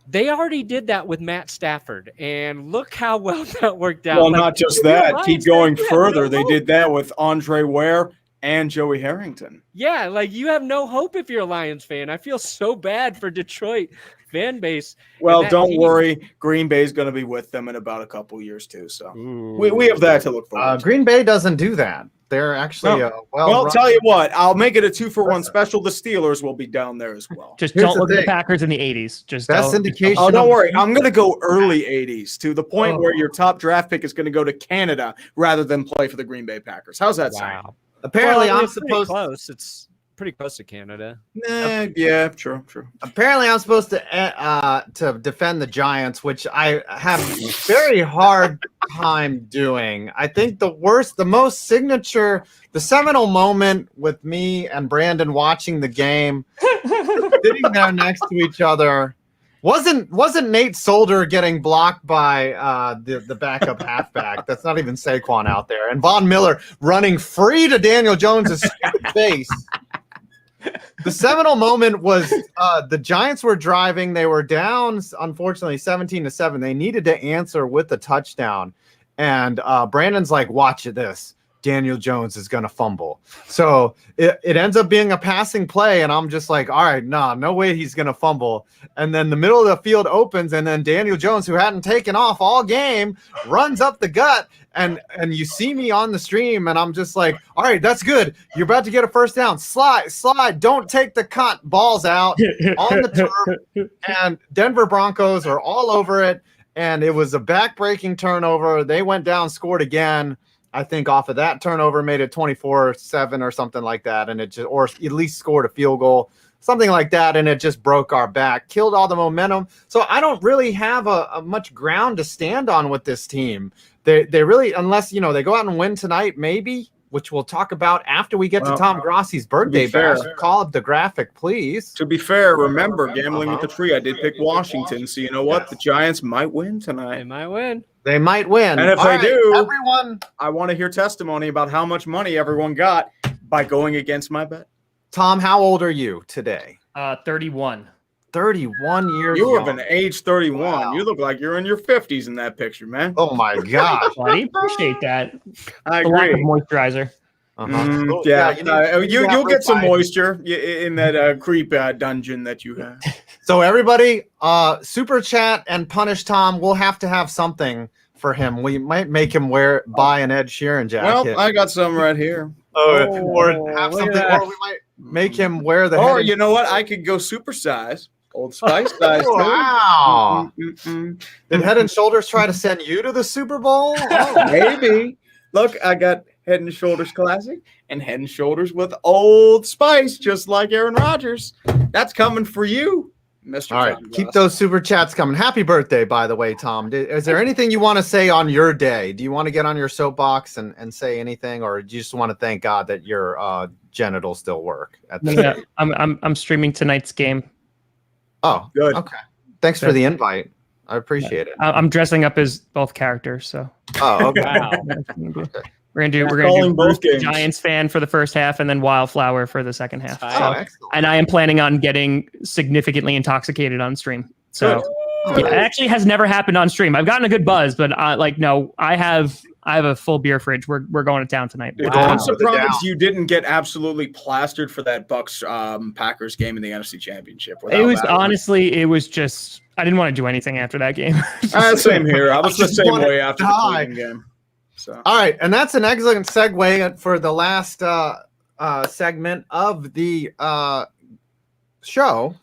They already did that with Matt Stafford, and look how well that worked out. Well, not just that. Keep going further. They did that with Andre Ware and Joey Harrington. Yeah, you have no hope if you're a Lions fan. I feel so bad for Detroit fan base. Well, don't worry. Green Bay's going to be with them in about a couple years too. So we have that to look forward to. Green Bay doesn't do that. They're actually well, tell you what, I'll make it a 2-for-1 special. The Steelers will be down there as well. Just don't look at the Packers in the 80s. Just that's indication. Oh, don't worry. I'm going to go early 80s to the point where your top draft pick is going to go to Canada rather than play for the Green Bay Packers. How's that sound? Apparently, I'm supposed close. It's pretty close to Canada. Yeah, true. Apparently, I'm supposed to defend the Giants, which I have very hard time doing. I think the most signature, the seminal moment with me and Brandon watching the game, sitting there next to each other, wasn't Nate Solder getting blocked by the backup halfback? That's not even Saquon out there, and Von Miller running free to Daniel Jones's face. The seminal moment was the Giants were driving. They were down, unfortunately, 17-7. They needed to answer with a touchdown. And Brandon's watch this. Daniel Jones is going to fumble. So it ends up being a passing play. And I'm just all right, no way he's going to fumble. And then the middle of the field opens. And then Daniel Jones, who hadn't taken off all game, runs up the gut. And you see me on the stream, and I'm just all right, that's good. You're about to get a first down. Slide. Don't take the cut. Ball's out on the turf. And Denver Broncos are all over it. And it was a back-breaking turnover. They went down, scored again. I think off of that turnover made it 24-7 or something like that. And or at least scored a field goal, something like that. And it just broke our back, killed all the momentum. So I don't really have a much ground to stand on with this team. They really, unless, they go out and win tonight, maybe, which we'll talk about after we get to Tom Grossi's birthday bash. Call up the graphic, please. To be fair, remember, gambling with the tree, I did pick Washington. So you know what? The Giants might win tonight. They might win. They might win. And if they do, everyone, I want to hear testimony about how much money everyone got by going against my bet. Tom, how old are you today? 31. 31 years You young. have an age 31. Wow. You look like you're in your 50s in that picture, man. Oh, my gosh. Buddy, appreciate that. I A lack of agree. moisturizer. You'll get some moisture in that creep dungeon that you have. So everybody, super chat and punish Tom. We'll have to have something for him. We might make him buy an Ed Sheeran jacket. Well, I got some right here. Or have something, or we might make him wear the. Or you know what? I could go supersize Old Spice guys. Wow. Mm-mm-mm. Did Head and Shoulders try to send you to the Super Bowl? Oh. Maybe. Look, I got Head and Shoulders Classic and Head and Shoulders with Old Spice, just like Aaron Rodgers. That's coming for you, Mr. All right, Tom keep Ross. those super chats coming. Happy birthday, by the way, Tom. Is there anything you want to say on your day? Do you want to get on your soapbox and say anything, or do you just want to thank God that your genitals still work? Yeah, I'm streaming tonight's game. Oh, Good. Okay. Thanks for the invite. I appreciate it. I'm dressing up as both characters, so Oh, okay. Wow. we're gonna Calling do both games. Giants fan for the first half and then Wildflower for the second half. Oh, So, Excellent. and I am planning on getting significantly intoxicated on stream. So yeah, it actually has never happened on stream. I've gotten a good buzz, but no, I have a full beer fridge. We're going to town tonight. Dude, Wow. I'm surprised you didn't get absolutely plastered for that Bucks Packers game in the NFC Championship. It was that. honestly, it was just I didn't want to do anything after that game. Same here. I was the just same wanna way after the die. Cleveland game. So All right, and that's an excellent segue for the last segment of the show.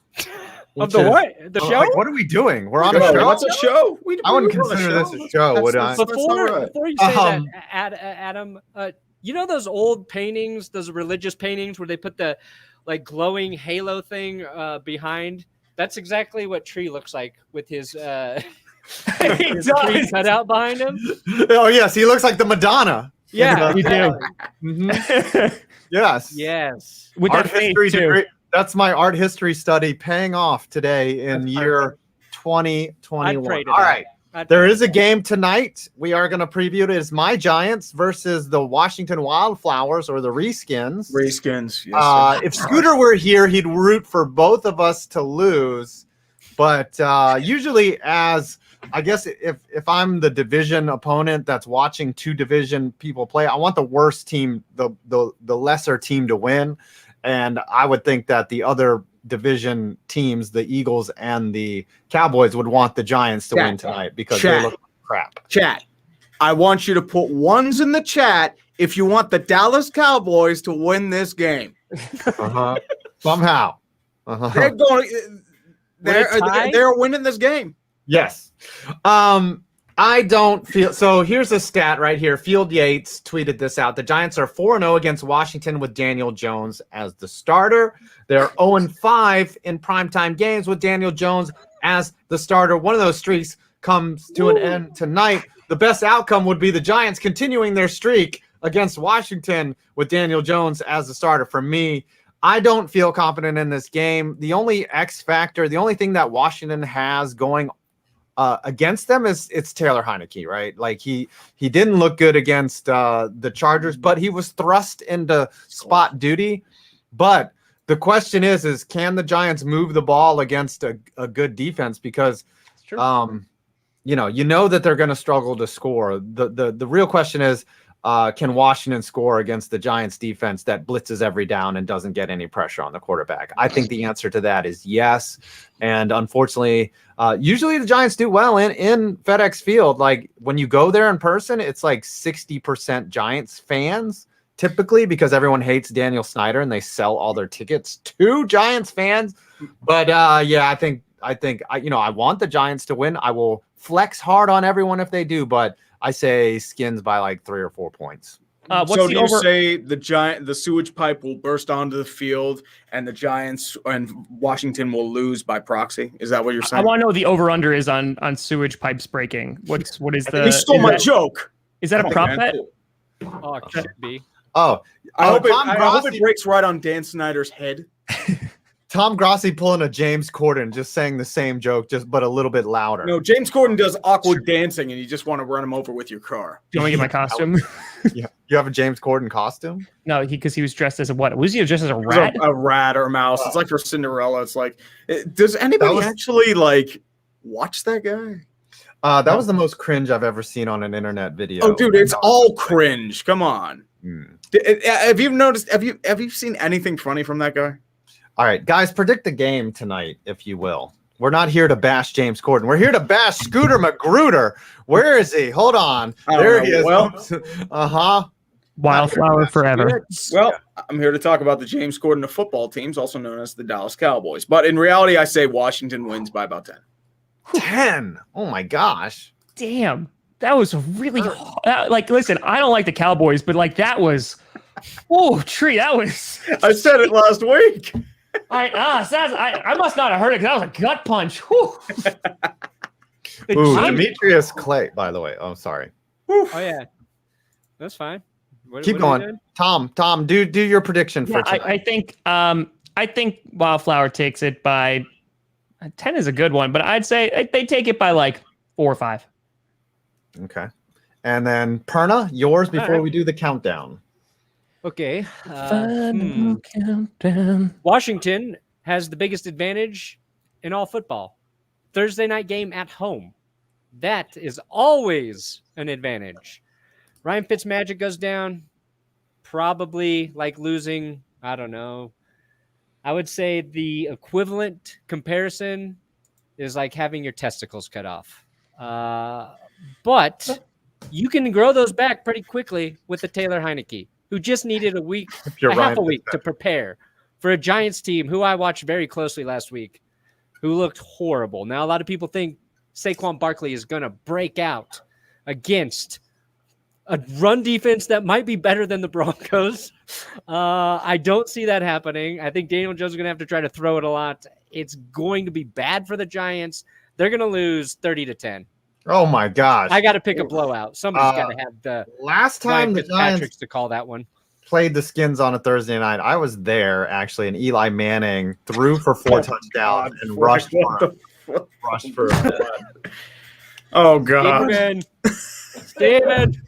Of the what? The show? Like, what are we doing? We're on a Yo, show. What's a show? I wouldn't we run a consider this a That's- show, would I? that's all right. Before you say Um, that, Adam, you know those old paintings, those religious paintings where they put the like glowing halo thing behind? That's exactly what Tree looks like with his his tree cut out behind him. Oh yes, he looks like the Madonna. Yeah, You do. Mhm. Yes. Yes. With Art that face history too. degree. That's my art history study paying off today in year 2021. I'd pray to All that. right. There is a game tonight. We are going to preview it. It's my Giants versus the Washington Wildflowers, or the Reskins. Reskins. Yes, If Scooter were here, he'd root for both of us to lose. But usually, as I guess, if I'm the division opponent that's watching two division people play, I want the worst team, the lesser team, to win. And I would think that the other division teams, the Eagles and the Cowboys, would want the Giants to win tonight because they look like crap. Chat. I want you to put ones in the chat if you want the Dallas Cowboys to win this game. Somehow. They're going. They're winning this game. Yes. I don't feel so. Here's a stat right here. Field Yates tweeted this out. The Giants are 4-0 against Washington with Daniel Jones as the starter. They're 0-5 in primetime games with Daniel Jones as the starter. One of those streaks comes to an end tonight. The best outcome would be the Giants continuing their streak against Washington with Daniel Jones as the starter. For me, I don't feel confident in this game. The only X factor, the only thing that Washington has going against them is it's Taylor Heineke, right? Like he didn't look good against the Chargers, but he was thrust into spot duty. But the question is can the Giants move the ball against a good defense? Because you know that they're going to struggle to score. The real question is, can Washington score against the Giants defense that blitzes every down and doesn't get any pressure on the quarterback? I think the answer to that is yes. And unfortunately, usually the Giants do well in FedEx Field. Like when you go there in person, it's like 60% Giants fans typically, because everyone hates Daniel Snyder and they sell all their tickets to Giants fans. But I think I want the Giants to win. I will flex hard on everyone if they do, but I say Skins by like 3 or 4 points. So do you say the sewage pipe will burst onto the field and the Giants and Washington will lose by proxy? Is that what you're saying? I want to know the over/under is on sewage pipes breaking. What is the? You stole my joke. Is that a prop bet? Oh, it should be. Oh, I hope Tom it breaks right on Dan Snyder's head. Tom Grossi pulling a James Corden, just saying the same joke, but a little bit louder. No, James Corden does awkward dancing, and you just want to run him over with your car. Do you want to get my costume? Yeah, you have a James Corden costume? No, because he was dressed as a what? Was he dressed as a rat? A rat or a mouse. It's like for Cinderella. It's like, does anybody actually like watch that guy? That was the most cringe I've ever seen on an internet video. Oh, dude, it's all cringe. Come on. Have you noticed? Have you seen anything funny from that guy? All right, guys, predict the game tonight, if you will. We're not here to bash James Corden. We're here to bash Scooter Magruder. Where is he? Hold on. There he is. Well, Wildflower forever. Well, I'm here to talk about the James Corden of football teams, also known as the Dallas Cowboys. But in reality, I say Washington wins by about 10. 10. Oh my gosh. Damn. That was really like, listen, I don't like the Cowboys, but like that was, oh, Tree, that was. I said it last week. I must not have heard it because that was a gut punch. Ooh, Demetrius Clay, by the way. Oh, sorry. Oh, yeah. That's fine. Keep going. Tom, do your prediction for tonight. I think Wildflower takes it by 10 is a good one, but I'd say they take it by like 4 or 5. Okay. And then Perna, yours before we do the countdown. Okay. Countdown. Washington has the biggest advantage in all football. Thursday night game at home. That is always an advantage. Ryan Fitzmagic goes down, probably like losing, I don't know. I would say the equivalent comparison is like having your testicles cut off. But you can grow those back pretty quickly with the Taylor Heineke, who just needed half a week to prepare for a Giants team who I watched very closly last week, who looked horrible. Now, a lot of people think Saquon Barkley is going to break out against a run defense that might be better than the Broncos. I don't see that happening. I think Daniel Jones is going to have to try to throw it a lot. It's going to be bad for the Giants. They're going to lose 30-10. Oh my gosh! I got to pick a blowout. Somebody's got to have the last time the Giants to call that one. Played the Skins on a Thursday night. I was there actually, and Eli Manning threw for 4 touchdowns and rushed for. Oh God, Steven.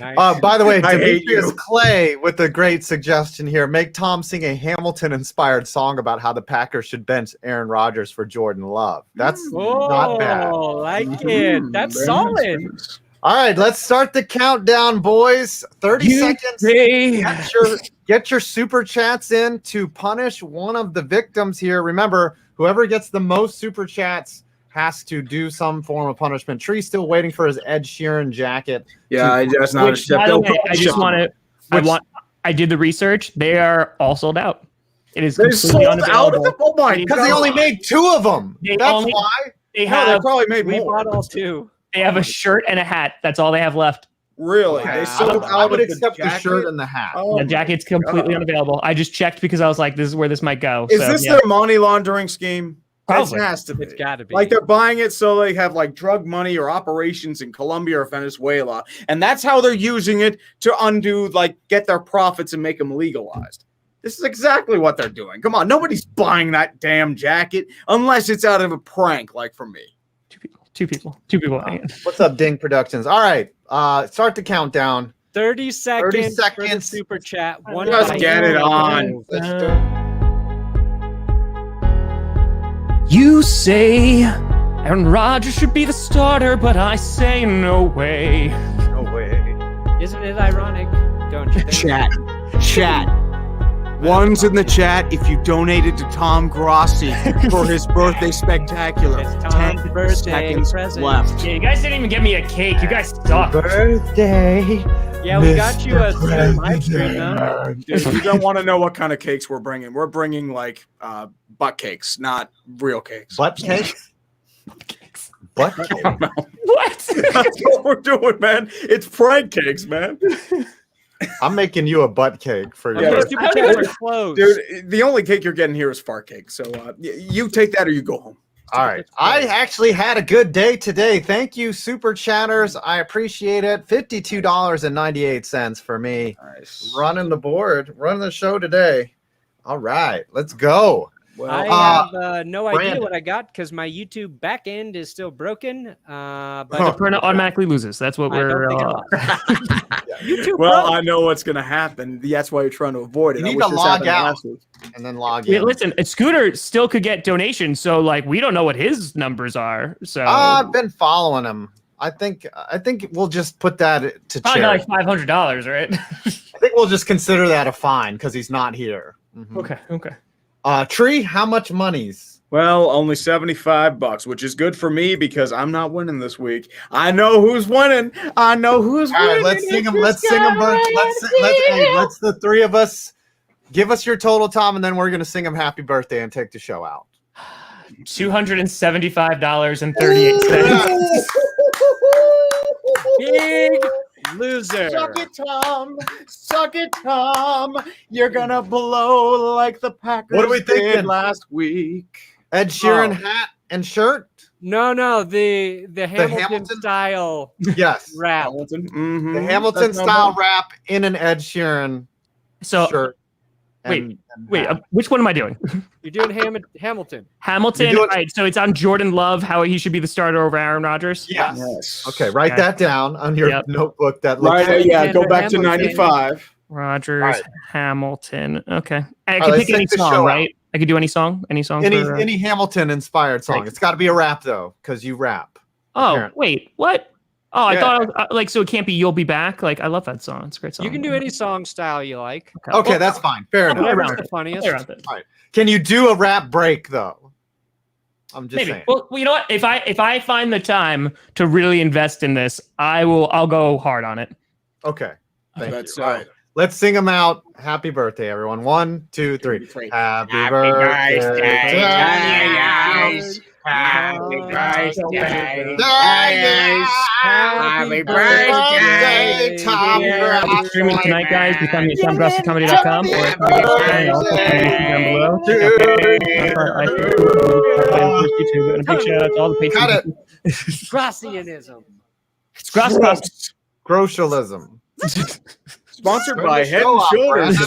Nice. By the way, Demetrius Clay with a great suggestion here. Make Tom sing a Hamilton-inspired song about how the Packers should bench Aaron Rodgers for Jordan Love. That's not bad. Oh, like it. That's solid. All right, let's start the countdown, boys. 30 seconds. Get your super chats in to punish one of the victims here. Remember, whoever gets the most super chats has to do some form of punishment. Tree's still waiting for his Ed Sheeran jacket. Yeah, that's not a ship. I did the research. They are all sold out. It is sold out of them? Oh my God. Because they only made 2 of them. That's why. They probably made more. We bought all 2. They have a shirt and a hat. That's all they have left. Really? Wow. They sold out. I would accept the shirt and the hat. The jacket's completely unavailable. I just checked because I was like, this is where this might go. Is this their money laundering scheme? Probably. It has to be. It's got to be. Like they're buying it so they have like drug money or operations in Colombia or Venezuela. And that's how they're using it to undo, like get their profits and make them legalized. This is exactly what they're doing. Come on. Nobody's buying that damn jacket unless it's out of a prank like for me. Two people. What's up, Ding Productions? All right. Start the countdown. 30 seconds. For the super chat. Let's get it on. You say Aaron Rodgers should be the starter, but I say no way. No way. Isn't it ironic? Don't you think? Chat. One's in the chat if you donated to Tom Grossi for his birthday spectacular. It's Tom's 10 birthday seconds present. left. Yeah, you guys didn't even give me a cake. You guys suck. Birthday. Yeah, we got you a live stream though. Dude, you don't want to know what kind of cakes we're bringing. We're bringing like butt cakes, not real cakes. Butt cakes? Butt cake? What? That's what we're doing, man. It's prank cakes, man. I'm making you a butt cake for Yeah, your Super chats are closed. Dude, the only cake you're getting here is fart cake. So you take that or you go home. All right. I actually had a good day today. Thank you, super chatters. I appreciate it. $52.98 for me. Nice. Running the board, running the show today. All right, let's go. Well, I have no idea Brandon. what I got because my YouTube back end is still broken. But Perna automatically loses. That's what I don't we're. think it will. YouTube well, broke. I know what's going to happen. That's why you're trying to avoid it. You I need wish to this log happened out. last week. And then log Yeah, in. listen, Scooter still could get donations, so like we don't know what his numbers are. So I've been following him. I think we'll just put that to probably charity. like $500, right? I think we'll just consider that a fine because he's not here. Mhm. Okay. Tree, how much monies? Well, only $75, which is good for me because I'm not winning this week. I know who's winning. I know who's winning. All right, let's sing them. Let's the three of us give us your total, Tom, and then we're gonna sing them happy birthday and take the show out. $275.38. Big loser. Suck it, Tom. Suck it, Tom. You're gonna blow like the Packers What are we thinking? did last week. Ed Sheeran hat and shirt. No, the Hamilton style Yes, rap. Hamilton. the Hamilton style rap in an Ed Sheeran So shirt. wait, which one am I doing? You're doing Hamilton. Hamilton, right? So it's on Jordan Love, how he should be the starter over Aaron Rodgers. Yes. Okay, write that down on your notebook. That looks Right. Yeah. Go back to 95. Rodgers, Hamilton. Okay, I right, can pick let's any take the song, show right? I could do any song. Any Hamilton inspired song. Right. It's got to be a rap though, because you rap. Oh, apparently. wait, what? Oh, I thought it was, like, so it can't be "You'll Be Back." Like, I love that song. It's a great song. You can do any song style you like. Okay, that's fine. Fair enough. Whatever's the funniest. Play around with it. All right. Can you do a rap break though? I'm just Maybe. saying. Well, you know what? If I find the time to really invest in this, I'll go hard on it. Okay. Thank you. That's All right. Let's sing them out. Happy birthday, everyone. 1, 2, 3. Happy birthday to you. Happy birthday. Happy birthday, Tom Grassi. Streaming tonight, guys. Become me at TomGrassiComedy.com or down below. YouTube. And a big shout out to all the patrons. Cut it. Grassianism. Gross. Grossalism. Sponsored by Turn the Head show and off, Shoulders. Brad.